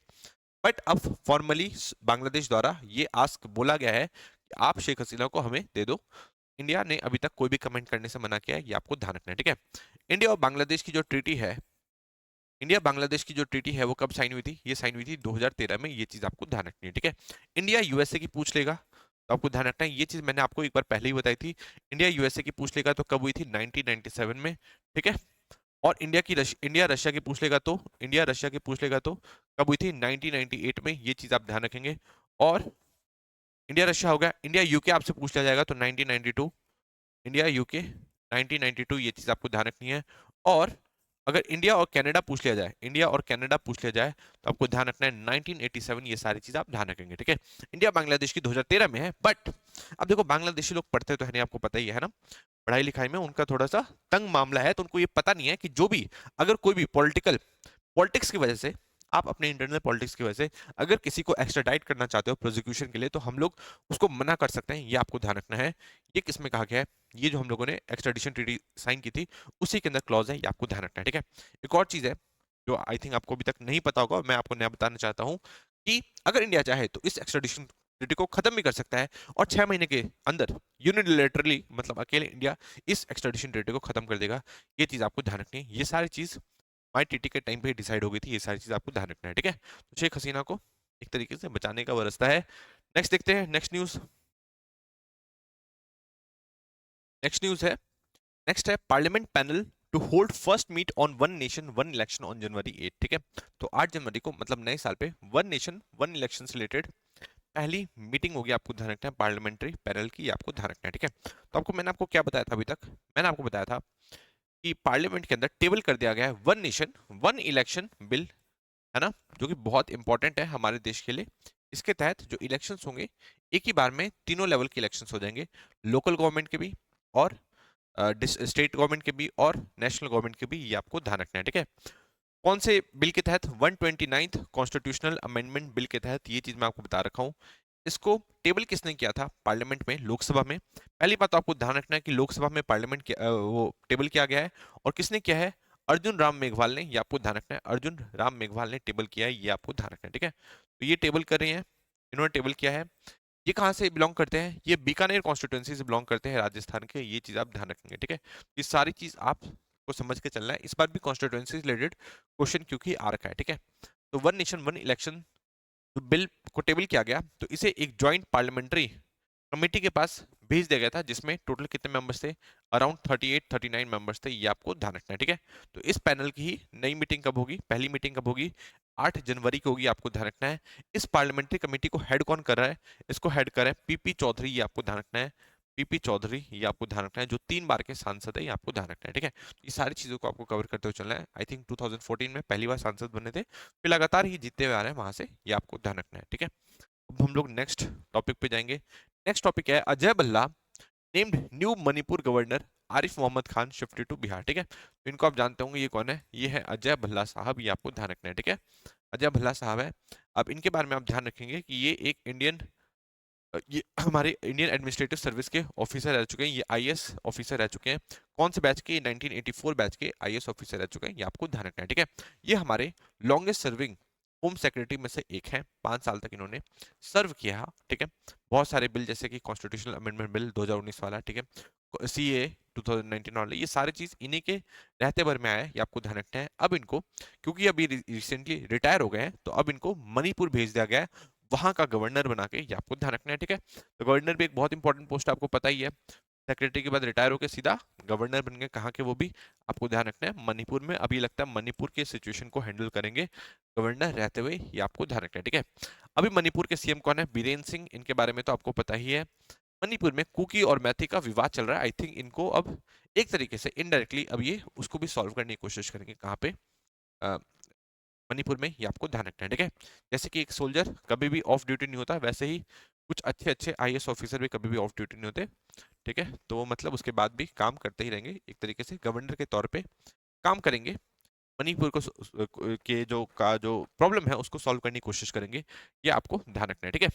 बट अब फॉर्मली बांग्लादेश द्वारा ये आस्क बोला गया है कि आप शेख हसीना को हमें दे दो। इंडिया ने अभी तक कोई भी कमेंट करने से मना किया है, ये आपको ध्यान रखना है, ठीक है। इंडिया और बांग्लादेश की जो ट्रीटी है, इंडिया बांग्लादेश की जो ट्रीटी है वो कब साइन हुई थी, ये साइन हुई थी 2013 में, ये चीज आपको ध्यान रखनी है, ठीक है। इंडिया यूएसए की पूछ लेगा तो आपको ध्यान रखना है, ये चीज मैंने आपको एक बार पहले ही बताई थी। इंडिया यूएसए की पूछ लेगा तो कब हुई थी, 1997 में, ठीक है। और इंडिया रशिया की पूछ लेगा तो, इंडिया रशिया की पूछ लेगा तो कब हुई थी, 1998 में, ये चीज आप ध्यान रखेंगे। और इंडिया रशिया हो गया, इंडिया यूके आपसे पूछ लिया जाएगा तो 1992, इंडिया यूके 1992, ये चीज आपको ध्यान रखनी है। और अगर इंडिया और कनाडा पूछ लिया जाए, इंडिया और कनाडा पूछ लिया जाए तो आपको ध्यान रखना है 1987, ये सारी चीज आप ध्यान रखेंगे, ठीक है। इंडिया बांग्लादेश की 2013 में है, बट अब देखो बांग्लादेशी लोग पढ़ते तो है नहीं, आपको पता ही है ना, पढ़ाई लिखाई में उनका थोड़ा सा तंग मामला है, तो उनको ये पता नहीं है कि जो भी, अगर कोई भी पॉलिटिक्स की वजह से, आप अपने इंटरनल पॉलिटिक्स की वजह से अगर किसी को एक्स्ट्राडाइट करना चाहते हो प्रोसिक्यूशन के लिए, तो हम लोग उसको मना कर सकते हैं, ये आपको ध्यान रखना है। ये किस में कहा गया है, ये जो हम लोगों ने एक्स्ट्राडिशन ट्रीटी साइन की थी उसी के अंदर क्लॉज है, ये आपको ध्यान रखना है, ठीक है। एक और चीज है जो आई थिंक आपको अभी तक नहीं पता होगा, मैं आपको नया बताना चाहता हूँ कि अगर इंडिया चाहे तो इस एक्स्ट्राडिशन ट्रीटी को खत्म भी कर सकता है और 6 महीने के अंदर यूनिलैटरली, मतलब अकेले इंडिया इस एक्स्ट्राडिशन ट्रीटी को खत्म कर देगा, ये चीज आपको ध्यान रखनी है। ये सारी चीज माई टीटी के टाइम पे डिसाइड हो गई थी, ये सारी चीज आपको ध्यान रखना है, ठीक है। तो शेख हसीना को एक तरीके से बचाने का वो रास्ता है। नेक्स्ट देखते हैं, नेक्स्ट न्यूज, नेक्स्ट न्यूज है, नेक्स्ट है parliament panel to hold first meet on one nation one election on January 8, ठीक है। तो 8 जनवरी को मतलब नए साल पे वन नेशन वन इलेक्शन से रिलेटेड पहली मीटिंग होगी, आपको ध्यान रखना है, पार्लियामेंट्री पैनल की, ये आपको ध्यान रखना है, ठीक है। तो मैंने आपको क्या बताया था अभी तक? मैंने आपको बताया था कि पार्लियामेंट के अंदर टेबल कर दिया गया है one nation one election bill, है ना, जो कि बहुत इंपॉर्टेंट है हमारे देश के लिए। इसके तहत जो इलेक्शंस होंगे, एक ही बार में तीनों लेवल के इलेक्शंस हो जाएंगे, लोकल गवर्नमेंट के भी और स्टेट गवर्नमेंट के भी और नेशनल गवर्नमेंट के भी, ये आपको ध्यान रखना है, ठीक है। कौन से बिल के तहत? 129th कॉन्स्टिट्यूशनल अमेंडमेंट बिल के तहत, ये चीज मैं आपको बता रखा हूँ। इसको टेबल किसने किया था पार्लियामेंट में, लोकसभा में? पहली बात तो आपको ध्यान रखना है कि लोकसभा में पार्लियामेंट वो टेबल किया गया है, और किसने किया है? अर्जुन राम मेघवाल ने, ये आपको ध्यान रखना है, अर्जुन राम मेघवाल ने टेबल किया है, ये आपको ध्यान रखना है, ठीक है। तो ये टेबल कर रहे हैं, इन्होंने टेबल किया है। ये कहाँ से बिलोंग करते हैं? ये बीकानेर कॉन्स्टिट्यूंसी से बिलोंग करते हैं, राजस्थान के। ये चीज आप ध्यान रखेंगे, ठीक है। ये सारी चीज आपको समझ के चलना है। इस बार भी कॉन्स्टिट्यूंसी रिलेटेड क्वेश्चन क्योंकि आ रखा है, ठीक है। तो one nation one election bill को टेबल किया गया, तो इसे एक ज्वाइंट पार्लियामेंट्री कमेटी के पास भेज दिया गया था, जिसमें टोटल कितने मेंबर्स थे? अराउंड 38-39 मेंबर्स थे, ये आपको ध्यान रखना है, ठीक है। तो इस पैनल की ही नई मीटिंग कब होगी? पहली मीटिंग कब होगी? 8 जनवरी को होगी, आपको ध्यान रखना है। इस पार्लियामेंट्री कमेटी को हेड कौन कर रहा है? इसको हेड कर रहा है पीपी चौधरी, ये आपको ध्यान रखना है, पीपी चौधरी, ये आपको ध्यान रखना है, जो 3 बार के सांसद है, ये आपको ध्यान रखना है, ठीक है। ये सारी चीजों को आपको कवर करते हुए चलना है। आई थिंक 2014 में पहली बार सांसद बने थे, फिर लगातार ही जीतते हुए आ रहे हैं वहां से, ये आपको ध्यान रखना है, ठीक है। अब हम लोग नेक्स्ट टॉपिक पे जाएंगे। नेक्स्ट टॉपिक है Ajay Bhalla named new Manipur governor, Arif Mohammad Khan shifted to Bihar, ठीक है। तो इनको आप जानते होंगे, ये कौन है? ये है अजय भल्ला साहब, ये आपको ध्यान रखना है, ठीक है। अजय भल्ला साहब है। अब इनके बारे में आप ध्यान रखेंगे कि ये एक इंडियन, ये हमारे इंडियन एडमिनिस्ट्रेटिव सर्विस के ऑफिसर रह चुके हैं, ये आईएएस ऑफिसर रह चुके हैं। कौन से बैच के? 1984 बैच के आईएएस ऑफिसर रह चुके हैं, ये आपको ध्यान रखना है, ठीक है। ये हमारे लॉन्गेस्ट सर्विंग होम सेक्रेटरी में से एक है, 5 साल तक इन्होंने सर्व किया, ठीक है। बहुत सारे बिल, जैसे कि कॉन्स्टिट्यूशनल अमेंडमेंट बिल 2019 वाला, ठीक है, सीए 2019 वाला, ये सारी चीज इन्हीं के रहते भर में आया है, ये आपको ध्यान रखना है। अब इनको, क्योंकि अभी रिसेंटली रिटायर हो गए हैं, तो अब इनको मणिपुर भेज दिया गया है, वहां का गवर्नर बना के, ये आपको ध्यान रखना है, ठीक है। तो गवर्नर भी एक बहुत इंपॉर्टेंट पोस्ट, आपको पता ही है। सेक्रेटरी के बाद रिटायर होकर सीधा गवर्नर बन गए, कहाँ के? वो भी आपको ध्यान रखना है, मणिपुर में। अभी लगता है मणिपुर के सिचुएशन को हैंडल करेंगे गवर्नर रहते हुए, ये आपको ध्यान रखना है, ठीक है। अभी मणिपुर के सीएम कौन है? बीरेन सिंह, इनके बारे में तो आपको पता ही है। मणिपुर में कुकी और मैथी का विवाद चल रहा है, आई थिंक इनको अब एक तरीके से इनडायरेक्टली अब ये उसको भी सॉल्व करने की कोशिश करेंगे, कहाँ पे? मणिपुर में, ये आपको ध्यान रखना है, ठीक है। जैसे कि एक सोल्जर कभी भी ऑफ ड्यूटी नहीं होता, वैसे ही कुछ अच्छे अच्छे आईएएस ऑफिसर भी कभी भी ऑफ ड्यूटी नहीं होते, ठीक है। तो वो मतलब उसके बाद भी काम करते ही रहेंगे, एक तरीके से गवर्नर के तौर पे काम करेंगे, मणिपुर को के जो प्रॉब्लम है उसको सॉल्व करने की कोशिश करेंगे, ये आपको ध्यान रखना है, ठीक है।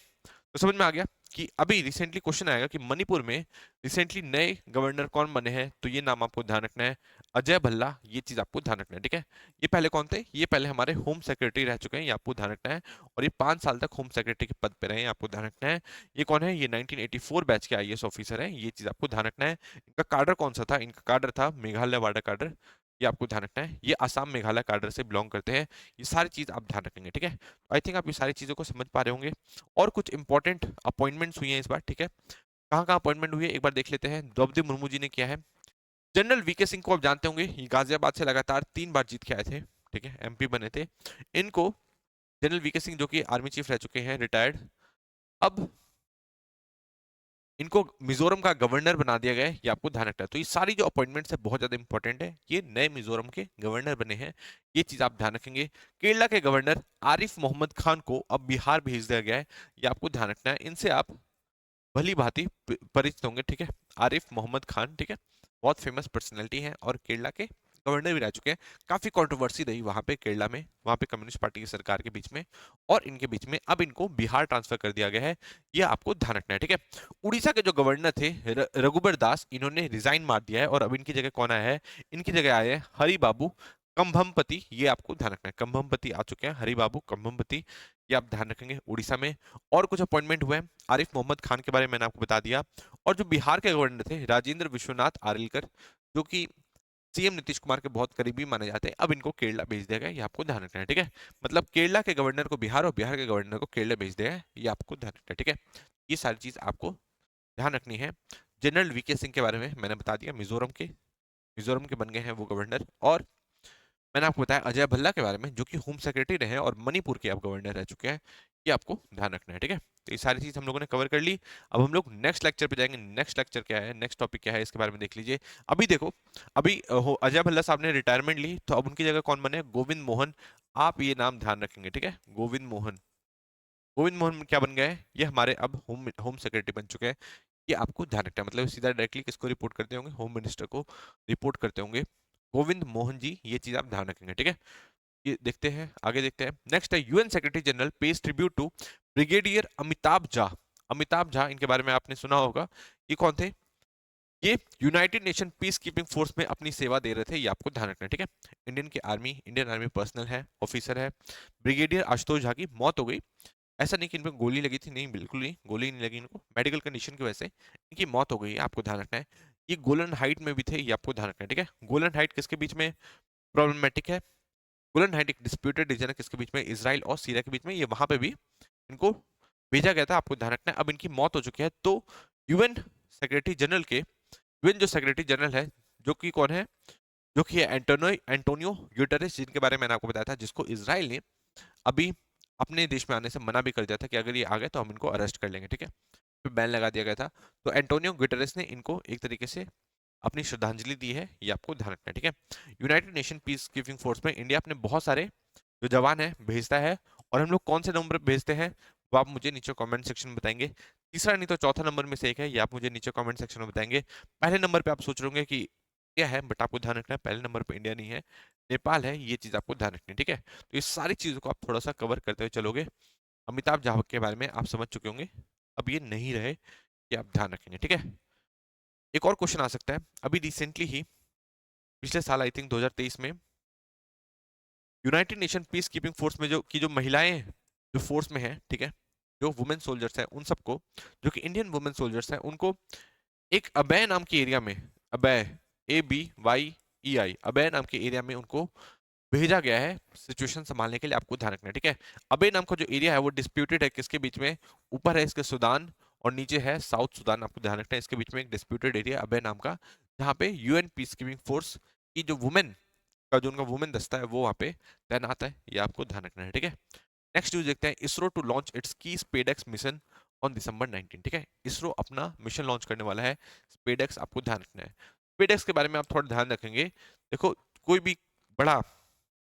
तो समझ में आ गया कि अभी रिसेंटली क्वेश्चन आएगा कि मणिपुर में रिसेंटली नए गवर्नर कौन बने हैं, तो ये नाम आपको ध्यान रखना है, अजय भल्ला, ये चीज आपको ध्यान रखना है, ठीक है। ये पहले कौन थे? ये पहले हमारे होम सेक्रेटरी रह चुके हैं, ये आपको ध्यान रखना है, और ये 5 साल तक होम सेक्रेटरी के पद पे रहे हैं, आपको ध्यान रखना है। ये कौन है? ये 1984 बैच के आईएएस ऑफिसर है, ये चीज आपको ध्यान रखना है। इनका कार्डर कौन सा था? इनका कार्डर था मेघालय वार्डर कार्डर, ये आपको ध्यान रखना है। ये आसाम मेघालय कार्डर से बिलोंग करते हैं, ये सारी चीज आप ध्यान रखेंगे, ठीक है। आई थिंक आप ये सारी चीजों को समझ पा रहे होंगे। और कुछ इंपॉर्टेंट अपॉइंटमेंट्स हुई हैं इस बार, ठीक है। कहाँ कहाँ अपॉइंटमेंट हुई है एक बार देख लेते हैं। द्रौपदी मुर्मू जी ने किया है। जनरल वीके सिंह को आप जानते होंगे, ये गाजियाबाद से लगातार 3 बार जीत के आए थे, ठीक है, एमपी बने थे। इनको, जनरल वीके सिंह जो कि आर्मी चीफ रह चुके हैं, रिटायर्ड, अब इनको मिजोरम का गवर्नर बना दिया गया है, ये आपको ध्यान रखना है। तो ये सारी जो अपॉइंटमेंट्स है बहुत ज्यादा इंपॉर्टेंट है, ये नए मिजोरम के गवर्नर बने हैं, ये चीज आप ध्यान रखेंगे। केरला के गवर्नर आरिफ मोहम्मद खान को अब बिहार भेज दिया गया है, ये आपको ध्यान रखना है। इनसे आप भली भांति परिचित होंगे, ठीक है, आरिफ मोहम्मद खान, ठीक है, बहुत फेमस पर्सनैलिटी है और केरला के गवर्नर भी रह चुके हैं। काफी कंट्रोवर्सी रही वहां पे केरला में, वहां पे कम्युनिस्ट पार्टी की सरकार के बीच में और इनके बीच में। अब इनको बिहार ट्रांसफर कर दिया गया है, ये आपको ध्यान रखना है, ठीक है। उड़ीसा के जो गवर्नर थे रघुबर दास, इन्होंने रिजाइन मार दिया है और अब इनकी जगह कौन आया है? इनकी जगह आए हैं हरि बाबू कंभमपति, ये आपको ध्यान रखना है। कंभमपति आ चुके हैं, हरि बाबू कंभमपति, ये आप ध्यान रखेंगे उड़ीसा में। और कुछ अपॉइंटमेंट हुए हैं, आरिफ मोहम्मद खान के बारे में मैंने आपको बता दिया। और जो बिहार के गवर्नर थे राजेंद्र विश्वनाथ आर्लेकर, जो कि सीएम नीतीश कुमार के बहुत करीबी माने जाते हैं, अब इनको केरला भेज दिया गया, ये आपको ध्यान रखना है, ठीक है। मतलब केरला के गवर्नर को बिहार और बिहार के गवर्नर को केरला भेज दिया है, ये आपको ध्यान रखना है, ठीक है। ये सारी चीज आपको ध्यान रखनी है। जनरल वीके सिंह के बारे में मैंने बता दिया, मिजोरम के मिजोरम के बन गए हैं वो गवर्नर। और मैंने आपको बताया अजय भल्ला के बारे में, जो कि होम सेक्रेटरी रहे और मणिपुर के अब गवर्नर रह चुके हैं। ये आपको ध्यान रखना है, ठीक है। तो ये सारी चीज हम लोगों ने कवर कर ली। अब हम लोग नेक्स्ट लेक्चर पे जाएंगे। नेक्स्ट लेक्चर क्या है, नेक्स्ट टॉपिक क्या है, इसके बारे में देख लीजिए। अभी देखो, अभी अजय भल्ला साहब ने रिटायरमेंट ली, तो अब उनकी जगह कौन बने, गोविंद मोहन। आप ये नाम ध्यान रखेंगे, ठीक है, गोविंद मोहन। गोविंद मोहन क्या बन गए, ये हमारे अब होम होम सेक्रेटरी बन चुके हैं। ये आपको ध्यान रखना है, मतलब सीधा डायरेक्टली किसको रिपोर्ट करते होंगे, होम मिनिस्टर को रिपोर्ट करते होंगे गोविंद मोहन जी। ये चीज आप ध्यान रखेंगे, ठीक है। ये देखते हैं, आगे देखते हैं। नेक्स्ट है UN secretary general pays tribute to brigadier Amitabh Jha. Amitabh Jha, इनके बारे में आपने सुना होगा। ये कौन थे, ये United nation peace keeping force में अपनी सेवा दे रहे थे। ये आपको ध्यान रखना है, ठीक है। इंडियन आर्मी पर्सनल है, ऑफिसर है। ब्रिगेडियर आशुतोष झा की मौत हो गई। ऐसा नहीं कि इनको गोली लगी थी, नहीं, बिल्कुल नहीं, गोली नहीं लगी इनको, मेडिकल कंडीशन की वजह से इनकी मौत हो गई है, आपको ध्यान रखना है। ये गोलन हाइट में भी थे, ये आपको ध्यान रखना है, ठीक है। गोलन हाइट किसके बीच में प्रॉब्लमेटिक है, गोलन हाइट एक डिस्प्यूटेड रीजन है, किसके बीच में, इजराइल और सीरिया के बीच में। ये वहां पे भी इनको भेजा गया था, आपको ध्यान रखना है। अब इनकी मौत हो चुकी है, तो यूएन सेक्रेटरी जनरल के, यूएन जो सेक्रेटरी जनरल है, जो कि कौन है, जो कि है एंटोनियो ग्यूटेरेस, जिनके बारे में मैंने आपको बताया था, जिसको इसराइल ने अभी अपने देश में आने से मना भी कर दिया था कि अगर ये आ गए तो हम इनको अरेस्ट कर लेंगे, ठीक है। फिर बैन लगा दिया गया था। तो एंटोनियो गुटेरेस ने इनको एक तरीके से अपनी श्रद्धांजलि दी है, ये आपको ध्यान रखना है, ठीक है। United nation peace keeping force में इंडिया अपने बहुत सारे जो जवान है भेजता है, और हम लोग कौन से नंबर पे भेजते हैं वो आप मुझे नीचे कमेंट सेक्शन में बताएंगे। तीसरा नहीं तो चौथा नंबर में से एक है, ये आप मुझे नीचे कमेंट सेक्शन में बताएंगे। पहले नंबर पे आप सोच रहे होंगे कि इंडिया है, बट आपको ध्यान रखना है पहले नंबर पे इंडिया नहीं है, नेपाल है। ये चीज आपको ध्यान रखनी है, ठीक है। तो इस सारी चीजों को आप थोड़ा सा कवर करते हुए चलोगे। अमिताभ झावक के बारे में आप समझ चुके होंगे, अब ये नहीं रहे, ये आप ध्यान रखेंगे, ठीक है। एक और क्वेश्चन आ सकता है, अभी रिसेंटली ही पिछले साल आई थिंक 2023 में United nation peace keeping force में जो महिलाएं जो फोर्स में है, ठीक है, जो वुमेन सोल्जर्स है, उन सबको, जो कि इंडियन वुमेन सोल्जर्स है, उनको एक अबय नाम के एरिया में, अबय, ABYEI, अबय नाम के एरिया में उनको भेजा गया है सिचुएशन संभालने के लिए, आपको ध्यान रखना है, ठीक है। अबे नाम का जो एरिया है वो डिस्प्यूटेड है, किसके बीच में, ऊपर है इसके सूडान और नीचे है साउथ सूडान, आपको ध्यान रखना है। इसके बीच में एक डिस्प्यूटेड एरिया अबे नाम का, जहाँ पे यूएन पीस कीपिंग फोर्स की जो वुमेन का जो उनका वुमेन दस्ता है वो वहाँ पे तैनात है, ये आपको ध्यान रखना है, ठीक है। नेक्स्ट न्यूज देखते हैं, इसरो टू लॉन्च इट्स की स्पेडएक्स मिशन ऑन दिसंबर 19, ठीक है। इसरो अपना मिशन लॉन्च करने वाला है स्पेडएक्स, आपको ध्यान रखना है। स्पेडएक्स के बारे में आप थोड़ा ध्यान रखेंगे। देखो, कोई भी बड़ा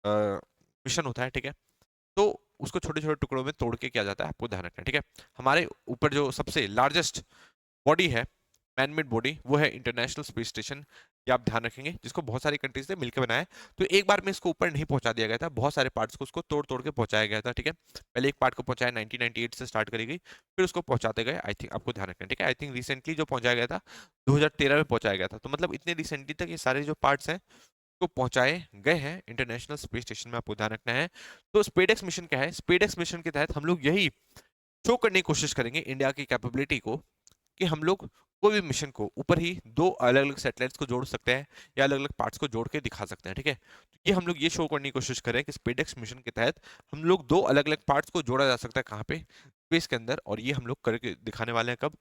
मिशन होता है, ठीक है, तो उसको छोटे छोटे टुकड़ों में तोड़ के किया जाता है, आपको ध्यान रखना है, ठीक है। हमारे ऊपर जो सबसे लार्जेस्ट बॉडी है, मैनमेड बॉडी, वो है इंटरनेशनल स्पेस स्टेशन, ये आप ध्यान रखेंगे, जिसको बहुत सारी कंट्रीज ने मिलकर बनाया है। तो एक बार में इसको ऊपर नहीं पहुंचा दिया गया था, बहुत सारे पार्ट्स को उसको तोड़ तोड़ के पहुंचाया गया था, ठीक है। पहले एक पार्ट को पहुंचाया 1998 से स्टार्ट करी गई, फिर उसको पहुंचाते गए, आई थिंक आपको ध्यान रखना है, ठीक है। आई थिंक रिसेंटली जो पहुंचाया गया था 2013 में पहुंचाया गया था, तो मतलब इतने रिसेंटली तक ये सारे जो पार्ट्स हैं को पहुंचाए गए हैं इंटरनेशनल स्पेस स्टेशन में, आपको ध्यान रखना है। तो स्पेडएक्स मिशन क्या है, स्पेडएक्स मिशन के तहत हम लोग यही शो करने की कोशिश करेंगे इंडिया की कैपेबिलिटी को, कि हम लोग कोई भी मिशन को ऊपर ही दो अलग अलग सैटेलाइट्स को जोड़ सकते हैं या अलग अलग पार्ट्स को जोड़ के दिखा सकते हैं, ठीक है। तो ये हम लोग ये शो करने की कोशिश करें कि स्पेडएक्स मिशन के तहत हम लोग दो अलग अलग पार्ट्स को जोड़ा जा सकता है, कहाँ पे, स्पेस के अंदर, और ये हम लोग करके दिखाने वाले हैं कब,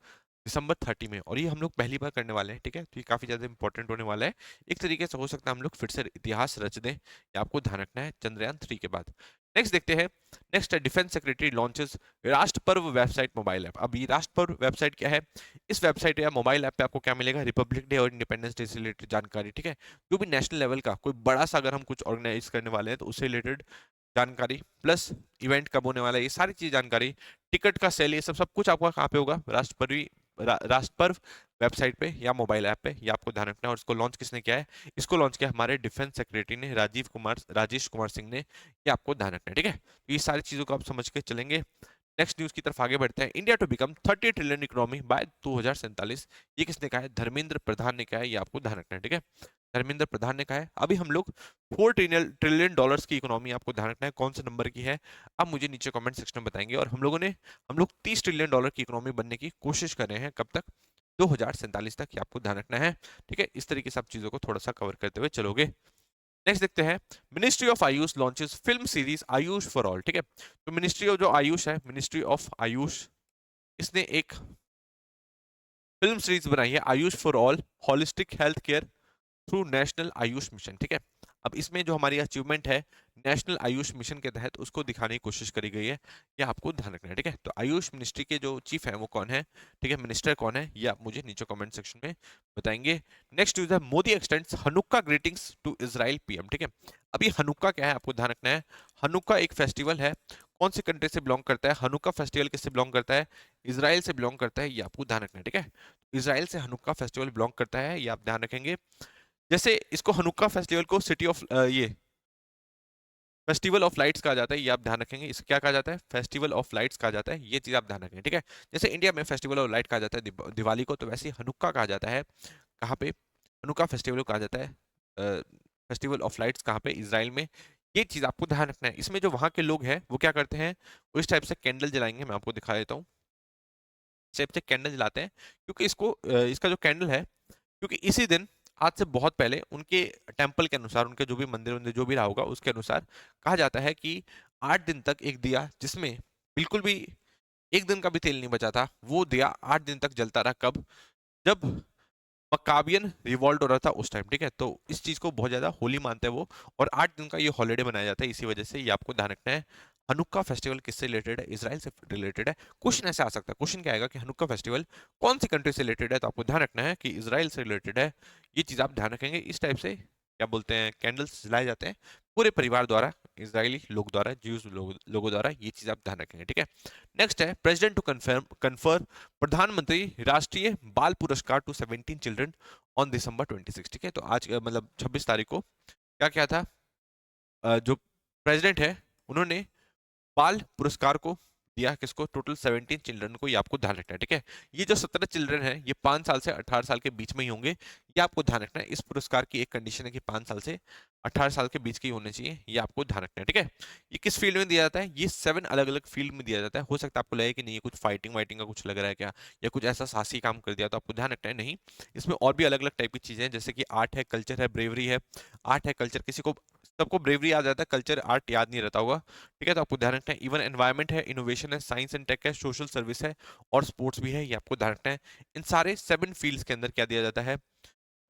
दिसंबर 30 में, और ये हम लोग पहली बार करने वाले हैं, ठीक है। तो ये काफी ज्यादा इंपॉर्टेंट होने वाला है। एक तरीके से हो सकता है हम लोग फिर से इतिहास रच दें, ये आपको ध्यान रखना है चंद्रयान 3 के बाद। नेक्स्ट देखते हैं, नेक्स्ट है डिफेंस सेक्रेटरी लॉन्चेस राष्ट्र पर्व वेबसाइट मोबाइल ऐप। अब ये राष्ट्र पर्व वेबसाइट क्या है, इस वेबसाइट या मोबाइल ऐप पे आपको क्या मिलेगा, रिपब्लिक डे और इंडिपेंडेंस डे से रिलेटेड जानकारी, ठीक है। जो भी नेशनल लेवल का कोई बड़ा सा अगर हम कुछ ऑर्गेनाइज करने वाले हैं तो उससे रिलेटेड जानकारी, प्लस इवेंट कब होने वाला है, ये सारी चीज जानकारी, टिकट का सेल, ये सब सब कुछ आपका कहाँ पे होगा, राष्ट्र पर्व वेबसाइट पे या मोबाइल ऐप पे, ये आपको ध्यान रखना है। और इसको लॉन्च किसने किया है, इसको लॉन्च किया हमारे डिफेंस सेक्रेटरी ने, राजेश कुमार सिंह ने, ये आपको ध्यान रखना है, ठीक है। तो ये सारी चीजों को आप समझ के चलेंगे। नेक्स्ट न्यूज की तरफ आगे बढ़ते हैं, India to become 30 trillion economy by 2047, ये किसने कहा है, धर्मेंद्र प्रधान ने कहा है, ये आपको ध्यान रखना है, ठीक है। धर्मेंद्र प्रधान ने कहा है। अभी हम लोग 4 ट्रिलियन डॉलर्स की इकोनॉमी, आपको ध्यान रखना है कौन से नंबर की है, आप मुझे नीचे कमेंट सेक्शन में बताएंगे। और हम लोग 30 ट्रिलियन डॉलर की इकोनॉमी बनने की कोशिश कर रहे हैं, कब तक, 2047 तक, ये आपको ध्यान रखना है, ठीक है। इस तरीके से आप चीजों को थोड़ा सा कवर करते हुए चलोगे। नेक्स्ट देखते हैं, ministry of Ayush launches film series Ayush for all, ठीक है। तो मिनिस्ट्री ऑफ जो आयुष है, मिनिस्ट्री ऑफ आयुष, इसने एक फिल्म सीरीज बनाई है Ayush for all, holistic health care through national Ayush mission, ठीक है। अब इसमें जो हमारी अचीवमेंट है नेशनल आयुष मिशन के तहत, उसको दिखाने की कोशिश करी गई है, ये आपको ध्यान रखना है, ठीक है। तो आयुष मिनिस्ट्री के जो चीफ है वो कौन है, ठीक है, मिनिस्टर कौन है, ये आप मुझे नीचे कमेंट सेक्शन में बताएंगे। नेक्स्ट न्यूज है Modi extends Hanukkah greetings to Israel PM, ठीक है। अभी हनुक्का क्या है आपको ध्यान रखना है। हनुक्का एक फेस्टिवल है, कौन सी कंट्री से बिलोंग करता है, हनुक्का फेस्टिवल किससे बिलोंग करता है, इजराइल से बिलोंग करता है, ये आपको ध्यान रखना है, ठीक है। इजराइल से हनुक्का फेस्टिवल बिलोंग करता है, ये आप ध्यान रखेंगे। जैसे इसको हनुक्का फेस्टिवल को सिटी ऑफ ये फेस्टिवल ऑफ लाइट्स कहा जाता है, ये आप ध्यान रखेंगे। इसे क्या कहा जाता है, फेस्टिवल ऑफ लाइट्स कहा जाता है, ये चीज आप ध्यान रखेंगे, ठीक है। जैसे इंडिया में फेस्टिवल ऑफ लाइट कहा जाता है दिवाली को, तो वैसे ही हनुक्का कहा जाता है कहाँ पे, हनुक्का फेस्टिवल कहा जाता है फेस्टिवल ऑफ लाइट्स कहाँ पे, इजराइल में। ये चीज आपको ध्यान रखना है। इसमें जो वहां के लोग हैं वो क्या करते हैं, वो इस टाइप से कैंडल जलाएंगे, मैं आपको दिखा देता हूँ। इस टाइप से कैंडल जलाते हैं, क्योंकि इसको इसका जो कैंडल है, क्योंकि इसी दिन आज से बहुत पहले उनके टेम्पल के अनुसार, उनके जो भी मंदिर वंदिर जो भी रहा होगा उसके अनुसार कहा जाता है कि 8 दिन तक एक दिया जिसमें बिल्कुल भी एक दिन का भी तेल नहीं बचा था, वो दिया 8 दिन तक जलता रहा। कब, जब मक्काबियन रिवॉल्ट हो रहा था उस टाइम, ठीक है। तो इस चीज को बहुत ज्यादा होली मानते हैं वो, और 8 दिन का ये हॉलीडे मनाया जाता है, इसी वजह से ये आपको ध्यान रखना है। हनुक्का फेस्टिवल किससे रिलेटेड है, इजराइल से रिलेटेड है। क्वेश्चन ऐसे आ सकता है, क्वेश्चन क्या आएगा कि हनुक्का फेस्टिवल कौन सी कंट्री से रिलेटेड है, तो आपको ध्यान रखना है कि इजराइल से रिलेटेड है। ये चीज आप ध्यान रखेंगे। इस टाइप से क्या बोलते हैं, कैंडल्स जलाए जाते हैं पूरे परिवार द्वारा, इजरायली लोग द्वारा, ज्यूज लोगों द्वारा, ये चीज आप ध्यान रखेंगे, ठीक है। नेक्स्ट है प्रेसिडेंट टू कन्फर्म प्रधानमंत्री राष्ट्रीय बाल पुरस्कार टू 17 चिल्ड्रन ऑन दिसंबर 26, ठीक है। तो आज मतलब 26 तारीख को क्या क्या था, जो प्रेसिडेंट है उन्होंने बाल पुरस्कार को दिया, किसको, टोटल 17 चिल्ड्रन को, ये आपको ध्यान रखना है, ठीक है। ये जो 17 चिल्ड्रन हैं ये 5 साल से 18 साल के बीच में ही होंगे, ये आपको ध्यान रखना है। इस पुरस्कार की एक कंडीशन है कि 5 साल से 18 साल के बीच के ही होने चाहिए, ये आपको ध्यान रखना है, ठीक है। ये किस फील्ड में दिया जाता है, ये 7 अलग अलग फील्ड में दिया जाता है। हो सकता है आपको लगे कि नहीं ये कुछ फाइटिंग वाइटिंग का कुछ लग रहा है क्या, या कुछ ऐसा साहसी काम कर दिया, तो आपको ध्यान रखना है नहीं, इसमें और भी अलग अलग टाइप की चीजें हैं, जैसे कि आर्ट है, कल्चर है, ब्रेवरी है। आर्ट है, कल्चर, किसी को, सबको ब्रेवरी याद आता है, कल्चर आर्ट याद नहीं रहता होगा, ठीक है। तो आपको ध्यान रखना है। इवन एनवायरनमेंट है, इनोवेशन है, साइंस एंड टेक है, सोशल सर्विस है और स्पोर्ट्स भी है, ये आपको ध्यान रखना है। इन सारे 7 फील्ड्स के अंदर क्या दिया जाता है,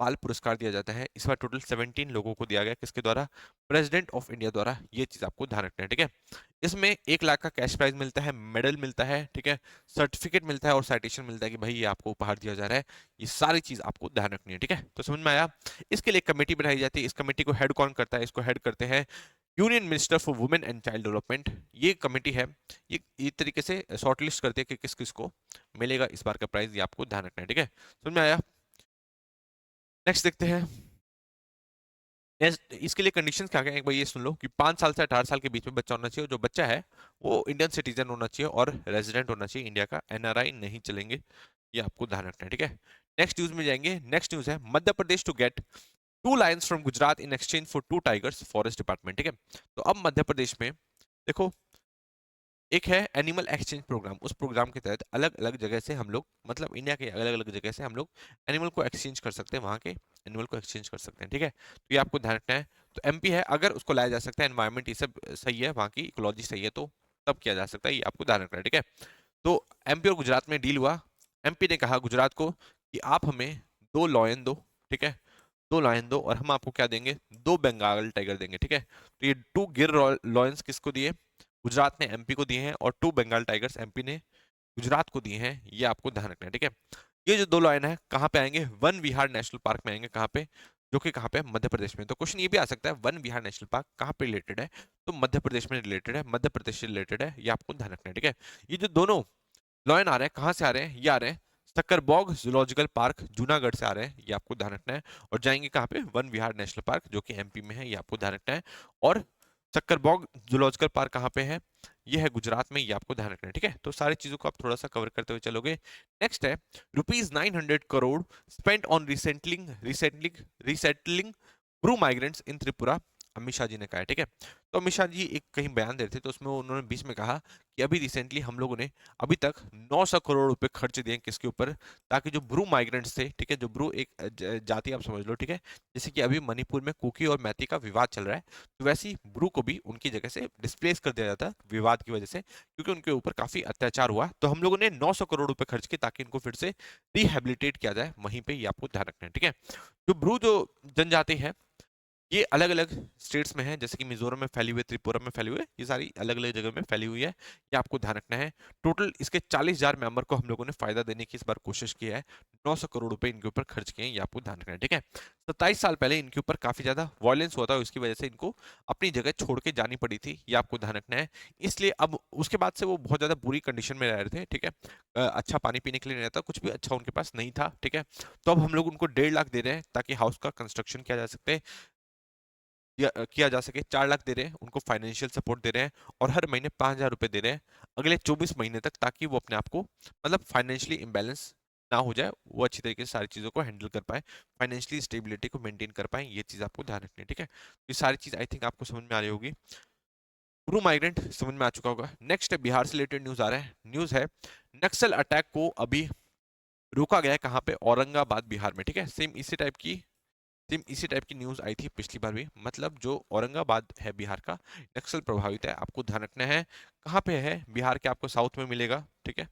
बाल पुरस्कार दिया जाता है। इस बार टोटल 17 लोगों को दिया गया, किसके द्वारा, प्रेसिडेंट ऑफ इंडिया द्वारा, ये चीज आपको ध्यान रखना है, ठीक है। इसमें 1 लाख का कैश प्राइज मिलता है, मेडल मिलता है, ठीक है, सर्टिफिकेट मिलता है और साइटेशन मिलता है कि भाई ये आपको उपहार दिया जा रहा है। ये सारी चीज आपको ध्यान रखनी है, ठीक है। तो समझ में आया। इसके लिए कमेटी बनाई जाती है, इस कमेटी को हेड कौन करता है, इसको हेड करते हैं union minister for women and child development. ये कमेटी है, ये तरीके से शॉर्टलिस्ट करती है कि किस किस को मिलेगा इस बार का प्राइज, ये आपको ध्यान रखना है, ठीक है। समझ में आया। नेक्स्ट देखते हैं। इसके लिए कंडीशंस क्या क्या है, एक बार ये सुन लो कि 5 साल से 18 साल के बीच में बच्चा होना चाहिए, और जो बच्चा है वो इंडियन सिटीजन होना चाहिए और रेजिडेंट होना चाहिए इंडिया का, एनआरआई नहीं चलेंगे, ये आपको ध्यान रखना है, ठीक है। नेक्स्ट न्यूज में जाएंगे। नेक्स्ट न्यूज है Madhya Pradesh to get 2 lions from Gujarat in exchange for 2 tigers, forest department, ठीक है। तो अब मध्य प्रदेश में देखो, एक है एनिमल एक्सचेंज प्रोग्राम, उस प्रोग्राम के तहत अलग अलग जगह से हम लोग, मतलब इंडिया के अलग अलग जगह से हम लोग एनिमल को एक्सचेंज कर सकते हैं, वहां के एनिमल को एक्सचेंज कर सकते हैं, ठीक है। तो ये आपको ध्यान रखना है। तो एमपी है, अगर उसको लाया जा सकता है, एनवायरमेंट ये सब सही है, वहाँ की इकोलॉजी सही है, तो तब किया जा सकता है, ये आपको ध्यान रखना है, ठीक है। तो एमपी और गुजरात में डील हुआ। एमपी ने कहा गुजरात को कि आप हमें 2 लॉयन दो, ठीक है, 2 लायन दो, और हम आपको क्या देंगे, 2 बंगाल टाइगर देंगे, ठीक है। तो ये 2 गिर लॉयंस किसको दिए, गुजरात ने एमपी को दिए हैं, और 2 बंगाल टाइगर्स एमपी ने गुजरात को दिए हैं, ये आपको ध्यान रखना है, ठीक है। ये जो 2 लायन है कहाँ पे आएंगे, वन विहार नेशनल पार्क में आएंगे, कहाँ पे, जो कि कहाँ पे, मध्य प्रदेश में। तो क्वेश्चन ये भी आ सकता है वन विहार नेशनल पार्क कहाँ पे रिलेटेड है, तो मध्य प्रदेश में रिलेटेड है, मध्य प्रदेश से रिलेटेड है, ये आपको ध्यान रखना है, ठीक है। ये जो दोनों लॉयन आ रहे हैं कहाँ से आ रहे हैं, ये आ रहे हैं सक्करबॉग जूलॉजिकल पार्क जूनागढ़ से आ रहे हैं, ये आपको ध्यान रखना है। और जाएंगे कहाँ पे, वन विहार नेशनल पार्क जो कि एमपी में है, ये आपको ध्यान रखना है। और सक्करबॉग जूलॉजिकल पार्क कहाँ पे है, ये है गुजरात में, ये आपको ध्यान रखना है, ठीक है। तो सारी चीजों को आप थोड़ा सा कवर करते हुए चलोगे। नेक्स्ट है ₹900 crore spent on resettling resettling Bru migrants in Tripura Amit Shah ji ने कहा है, ठीक है। तो अमित शाह जी एक कहीं बयान दे रहे थे, तो उसमें उन्होंने बीच में कहा कि अभी रिसेंटली हम लोगों ने अभी तक 900 करोड़ रुपए खर्च दिए किसके ऊपर, ताकि जो ब्रू माइग्रेंट्स थे, ठीक है, जो ब्रू एक जाति आप समझ लो, ठीक है, जैसे कि अभी मणिपुर में कुकी और मैती का विवाद चल रहा है, तो वैसे ही ब्रू को भी उनकी जगह से डिस्प्लेस कर दिया जाता विवाद की वजह से, क्योंकि उनके ऊपर काफी अत्याचार हुआ। तो हम लोगों ने 900 करोड़ रुपए खर्च किए ताकि इनको फिर से रिहेबिलिटेट किया जाए वहीं पे, ये आपको ध्यान रखना है, ठीक है। जो जनजाति है ये अलग अलग स्टेट्स में है, जैसे कि मिजोरम में फैली हुई है, त्रिपुरा में फैली हुई है, ये सारी अलग अलग जगह में फैली हुई है, ये आपको ध्यान रखना है। टोटल इसके 40,000 मेंबर को हम लोगों ने फायदा देने की इस बार कोशिश की है, 900 करोड़ रुपए इनके ऊपर खर्च किए हैं, ये आपको ध्यान रखना है, ठीक है। 27 साल पहले इनके ऊपर काफी ज्यादा वायलेंस हुआ था, उसकी वजह से इनको अपनी जगह छोड़ के जानी पड़ी थी, ये आपको ध्यान रखना है। इसलिए अब उसके बाद से वो बहुत ज्यादा बुरी कंडीशन में रह रहे थे, ठीक है। अच्छा पानी पीने के लिए नहीं रहता, कुछ भी अच्छा उनके पास नहीं था, ठीक है। तो अब हम लोग उनको 1.5 लाख दे रहे हैं ताकि हाउस का कंस्ट्रक्शन किया जा सकते, किया जा सके। 4 लाख दे रहे हैं उनको, फाइनेंशियल सपोर्ट दे रहे हैं, और हर महीने 5,000 रुपए दे रहे हैं अगले 24 महीने तक, ताकि वो अपने आप को मतलब फाइनेंशियली इम्बैलेंस ना हो जाए, वो अच्छी तरीके से सारी चीज़ों को हैंडल कर पाए, फाइनेंशियली स्टेबिलिटी को मेंटेन कर पाए, ये चीज़ आपको ध्यान रखनी है, ठीक है। ये सारी चीज़ आई थिंक आपको समझ में आ रही होगी। ब्रू माइग्रेंट समझ में आ चुका होगा। नेक्स्ट बिहार से रिलेटेड न्यूज़ आ रहा है, न्यूज़ है नक्सल अटैक को अभी रोका गया है, कहाँ पे, औरंगाबाद बिहार में, ठीक है। सेम इसी टाइप की न्यूज आई थी पिछली बार भी, मतलब जो औरंगाबाद है बिहार का, नक्सल प्रभावित है, आपको ध्यान रखना है। कहाँ पे है, बिहार के आपको साउथ में मिलेगा, ठीक है,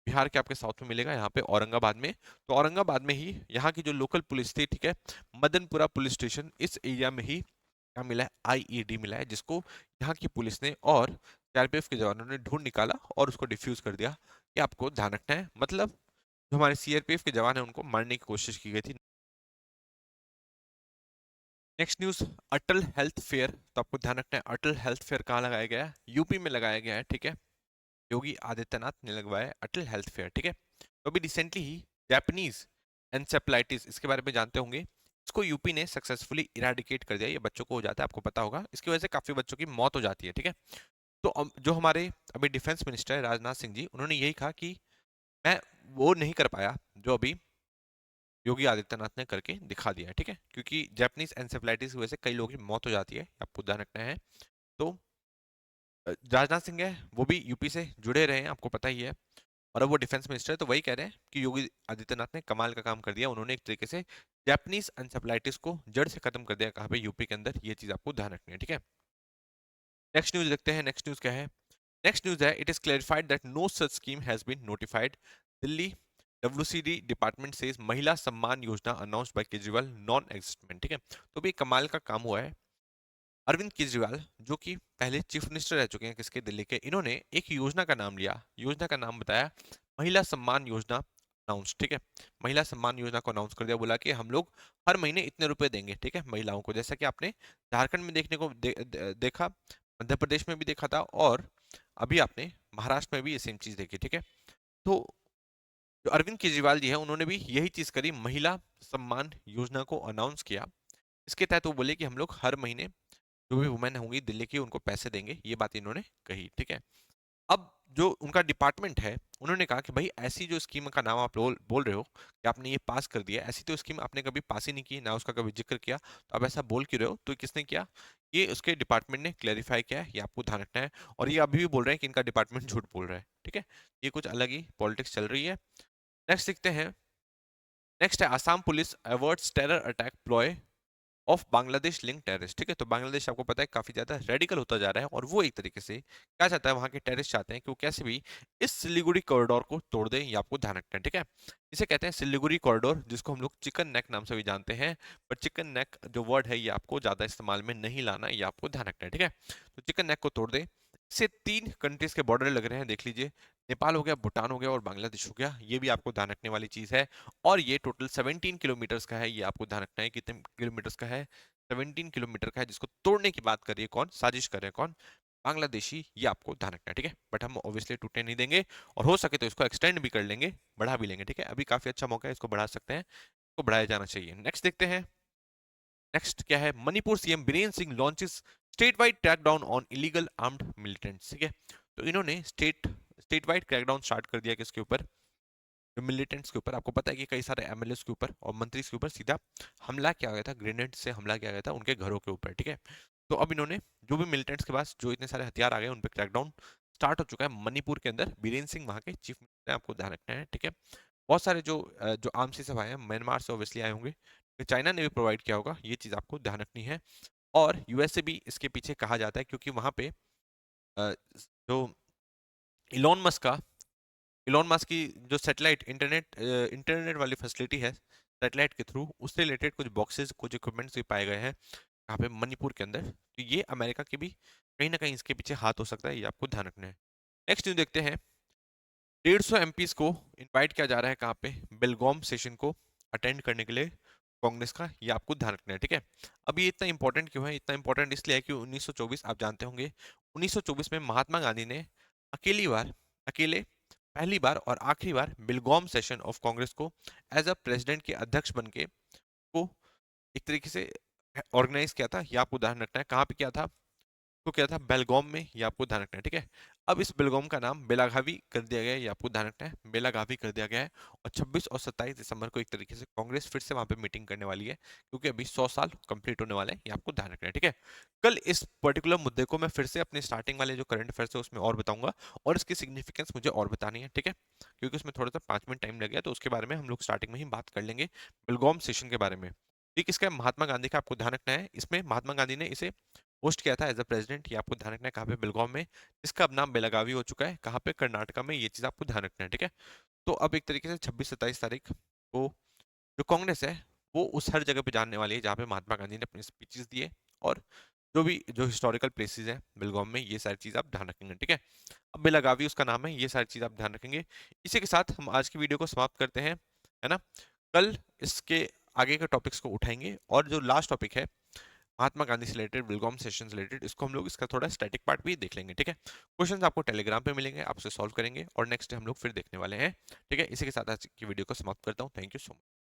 बिहार के आपके साउथ में मिलेगा, यहाँ पे औरंगाबाद में। तो औरंगाबाद में ही यहाँ की जो लोकल पुलिस थी, ठीक है, मदनपुरा पुलिस स्टेशन, इस एरिया में ही क्या मिला है, आईईडी मिला है, जिसको यहाँ की पुलिस ने और सीआरपीएफ के जवानों ने ढूंढ निकाला और उसको डिफ्यूज कर दिया, ये आपको ध्यान रखना है। मतलब जो हमारे सीआरपीएफ के जवान है उनको मारने की कोशिश की गई थी। नेक्स्ट न्यूज, अटल हेल्थ फेयर, तो आपको ध्यान रखना है अटल हेल्थ फेयर कहाँ लगाया गया है, यूपी में लगाया गया है, ठीक है। योगी आदित्यनाथ ने लगवाया है अटल हेल्थ फेयर, ठीक है। तो अभी रिसेंटली ही जापानीज एनसेफलाइटिस, इसके बारे में जानते होंगे, इसको यूपी ने सक्सेसफुली इराडिकेट कर दिया, ये बच्चों को हो जाता है, आपको पता होगा, इसकी वजह से काफी बच्चों की मौत हो जाती है, ठीक है। तो जो हमारे अभी डिफेंस मिनिस्टर है राजनाथ सिंह जी, उन्होंने यही कहा कि मैं वो नहीं कर पाया जो अभी योगी आदित्यनाथ ने करके दिखा दिया है, ठीक है, क्योंकि जापानीज एनसेफलाइटिस की वजह से कई लोगों की मौत हो जाती है, आपको ध्यान रखना है। तो राजनाथ सिंह है वो भी यूपी से जुड़े रहे हैं, आपको पता ही है, और अब वो डिफेंस मिनिस्टर है, तो वही कह रहे हैं कि योगी आदित्यनाथ ने कमाल का काम कर दिया, उन्होंने एक तरीके से जापानीज एनसेफलाइटिस को जड़ से खत्म कर दिया, कहाँ पे, यूपी के अंदर, ये चीज आपको ध्यान रखनी है, ठीक है। नेक्स्ट न्यूज देखते हैं, नेक्स्ट न्यूज क्या है। नेक्स्ट न्यूज है, it is clarified that no such scheme has been notified, Delhi WCD department says Mahila Samman Yojana announced by Kejriwal non existent, ठीक है। तो भी कमाल का काम हुआ है, अरविंद केजरीवाल जो कि पहले चीफ मिनिस्टर रह चुके हैं किसके, दिल्ली के, इन्होंने एक योजना का नाम लिया, योजना का नाम बताया महिला सम्मान योजना अनाउंस, ठीक है। महिला सम्मान योजना को अनाउंस कर दिया, बोला कि हम लोग हर महीने इतने रुपए देंगे, ठीक है, महिलाओं को, जैसा कि आपने झारखंड में देखने को देखा, मध्य प्रदेश में भी देखा था, और अभी आपने महाराष्ट्र में भी ये सेम चीज देखी, ठीक है। तो जो अरविंद केजरीवाल जी है उन्होंने भी यही चीज करी, महिला सम्मान योजना को अनाउंस किया। इसके तहत वो बोले कि हम लोग हर महीने जो भी वुमेन होंगी दिल्ली की उनको पैसे देंगे, ये बात इन्होंने कही, ठीक है। अब जो उनका डिपार्टमेंट है उन्होंने कहा कि भाई ऐसी जो स्कीम का नाम आप बोल रहे हो कि आपने ये पास कर दिया, ऐसी तो स्कीम आपने कभी पास ही नहीं की, ना उसका कभी जिक्र किया, तो आप ऐसा बोल क्यों रहे हो, तो किसने किया, ये उसके डिपार्टमेंट ने क्लैरिफाई किया है, ये आपको ध्यान रखना है। और ये अभी भी बोल रहे हैं कि इनका डिपार्टमेंट झूठ बोल रहा है, ठीक है, ये कुछ अलग ही पॉलिटिक्स चल रही है। नेक्स्ट देखते हैं, नेक्स्ट है Assam police awards terror attack ploy of Bangladesh link terrorist, ठीक है। तो बांग्लादेश आपको पता है काफी ज्यादा रेडिकल होता जा रहा है, और वो एक तरीके से क्या चाहता है, वहां के टेररिस्ट चाहते हैं कि वो कैसे भी इस सिलीगुड़ी कॉरिडोर को तोड़ दें, ये आपको ध्यान रखना है, ठीक है। इसे कहते हैं सिलीगुड़ी कॉरिडोर, जिसको हम लोग चिकन नेक नाम से भी जानते हैं, पर चिकन नेक जो वर्ड है ये आपको ज्यादा इस्तेमाल में नहीं लाना, ये आपको ध्यान रखना है, ठीक है। तो चिकन नेक को तोड़ दे, इससे 3 कंट्रीज के बॉर्डर लग रहे हैं, देख लीजिए, नेपाल हो गया, भूटान हो गया, और बांग्लादेश हो गया, ये भी आपको ध्यान रखने वाली चीज है। और ये टोटल 17 किलोमीटर्स का है, ये आपको ध्यान रखना है कितने किलोमीटर्स का है, 17 किलोमीटर का है, जिसको तोड़ने की बात कर रही है कौन, साजिश कर रहे हैं कौन, बांग्लादेशी, ये आपको ध्यान रखना है, ठीक है। बट हम ऑब्वियसली टूटने नहीं देंगे, और हो सके तो इसको एक्सटेंड भी कर लेंगे, बढ़ा भी लेंगे, ठीक है, अभी काफी अच्छा मौका है, इसको बढ़ा सकते हैं, इसको बढ़ाया जाना चाहिए। नेक्स्ट देखते हैं, नेक्स्ट क्या है, Manipur CM Biren Singh launches state wide crackdown on illegal armed militants, ठीक है। तो इन्होंने स्टेट वाइड क्रैकडाउन स्टार्ट कर दिया किसके ऊपर, जो मिलिटेंट्स के ऊपर, आपको पता है कि कई सारे एमएलएस के ऊपर और मंत्री के ऊपर सीधा हमला किया गया था, ग्रेनेड से हमला किया गया था उनके घरों के ऊपर, ठीक है। तो अब इन्होंने जो भी मिलिटेंट्स के पास जो इतने सारे हथियार आ गए उन पर क्रैकडाउन स्टार्ट हो चुका है मणिपुर के अंदर। बीरेन सिंह वहां के चीफ मिनिस्टर हैं, आपको ध्यान रखना है, ठीक है। बहुत सारे जो आर्म्स सब आए हैं म्यांमार से ऑब्वियसली आए होंगे, चाइना ने भी प्रोवाइड किया होगा, ये चीज आपको ध्यान रखनी है। और यूएसए भी इसके पीछे कहा जाता है क्योंकि वहां पे जो इलॉन मस्क का इलॉन मस्क की जो सैटेलाइट इंटरनेट वाली फैसिलिटी है सैटेलाइट के थ्रू, उससे रिलेटेड कुछ बॉक्सेस कुछ इक्विपमेंट्स भी पाए गए हैं यहाँ पे मणिपुर के अंदर। तो ये अमेरिका के भी कहीं ना कहीं इसके पीछे हाथ हो सकता है, ये आपको ध्यान रखना है। नेक्स्ट न्यूज देखते हैं। 150 एमपीज को इनवाइट किया जा रहा है कहाँ पे, बेलगाम सेशन को अटेंड करने के लिए कांग्रेस का, ये आपको ध्यान रखना है, ठीक है। अब ये इतना इंपॉर्टेंट क्यों है? इतना इंपॉर्टेंट इसलिए है कि 1924 आप जानते होंगे, 1924 में महात्मा गांधी ने अकेले पहली बार और आखिरी बार बेलगाम सेशन ऑफ कांग्रेस को एज अ प्रेसिडेंट के अध्यक्ष बन के को एक तरीके से ऑर्गेनाइज किया था। ये आपको ध्यान रखना है, कहाँ पे किया था? तो क्या था? बेलगाम में, ये आपको ध्यान रखना है, ठीक है। अब इस बेलगाम का नाम बेलागावी कर दिया गया है, ये आपको ध्यान रखना है, बेलागावी कर दिया गया है। और 26 और 27 दिसंबर को एक तरीके से कांग्रेस फिर से वहां पे मीटिंग करने वाली है, क्योंकि अभी 100 साल कंप्लीट होने वाले हैं, ये आपको ध्यान रखना है, ठीक है। कल इस पर्टिकुलर मुद्दे को मैं फिर से अपने स्टार्टिंग वाले जो करंट अफेयर्स है उसमें और बताऊंगा, और इसकी सिग्निफिकेंस मुझे और बतानी है, ठीक है, क्योंकि उसमें थोड़ा सा 5 मिनट टाइम लग गया, तो उसके बारे में हम लोग स्टार्टिंग में ही बात कर लेंगे बेलगाम सेशन के बारे में। ठीक, इसका महात्मा गांधी का आपको ध्यान रखना है, इसमें महात्मा गांधी ने इसे होस्ट किया था एज अ प्रेसिडेंट, ये आपको ध्यान रखना है, कहाँ पे? बेलगाम में। इसका अब नाम बेलागावी हो चुका है, कहाँ पे? कर्नाटका में, ये चीज आपको ध्यान रखना है, ठीक है। तो अब एक तरीके से 26-27 तारीख को जो कांग्रेस है वो उस हर जगह पे जानने वाली है जहाँ पे महात्मा गांधी ने अपने स्पीचेस दिए, और जो भी जो हिस्टोरिकल प्लेसेस हैं बेलगाम में, ये सारी चीज आप ध्यान रखेंगे, ठीक है। अब बेलागावी उसका नाम है, ये सारी चीज आप ध्यान रखेंगे। इसी के साथ हम आज की वीडियो को समाप्त करते हैं, है ना। कल इसके आगे के टॉपिक्स को उठाएंगे, और जो लास्ट टॉपिक है महात्मा गांधी से रिलेटेड, विलगॉम सेशन से रिलेटेड, इसको हम लोग इसका थोड़ा स्टैटिक पार्ट भी देख लेंगे, ठीक है। क्वेश्चंस आपको टेलीग्राम पे मिलेंगे, आप उसे सॉल्व करेंगे, और नेक्स्ट हम लोग फिर देखने वाले हैं, ठीक है। इसी के साथ आज की वीडियो को समाप्त करता हूँ। Thank you so much.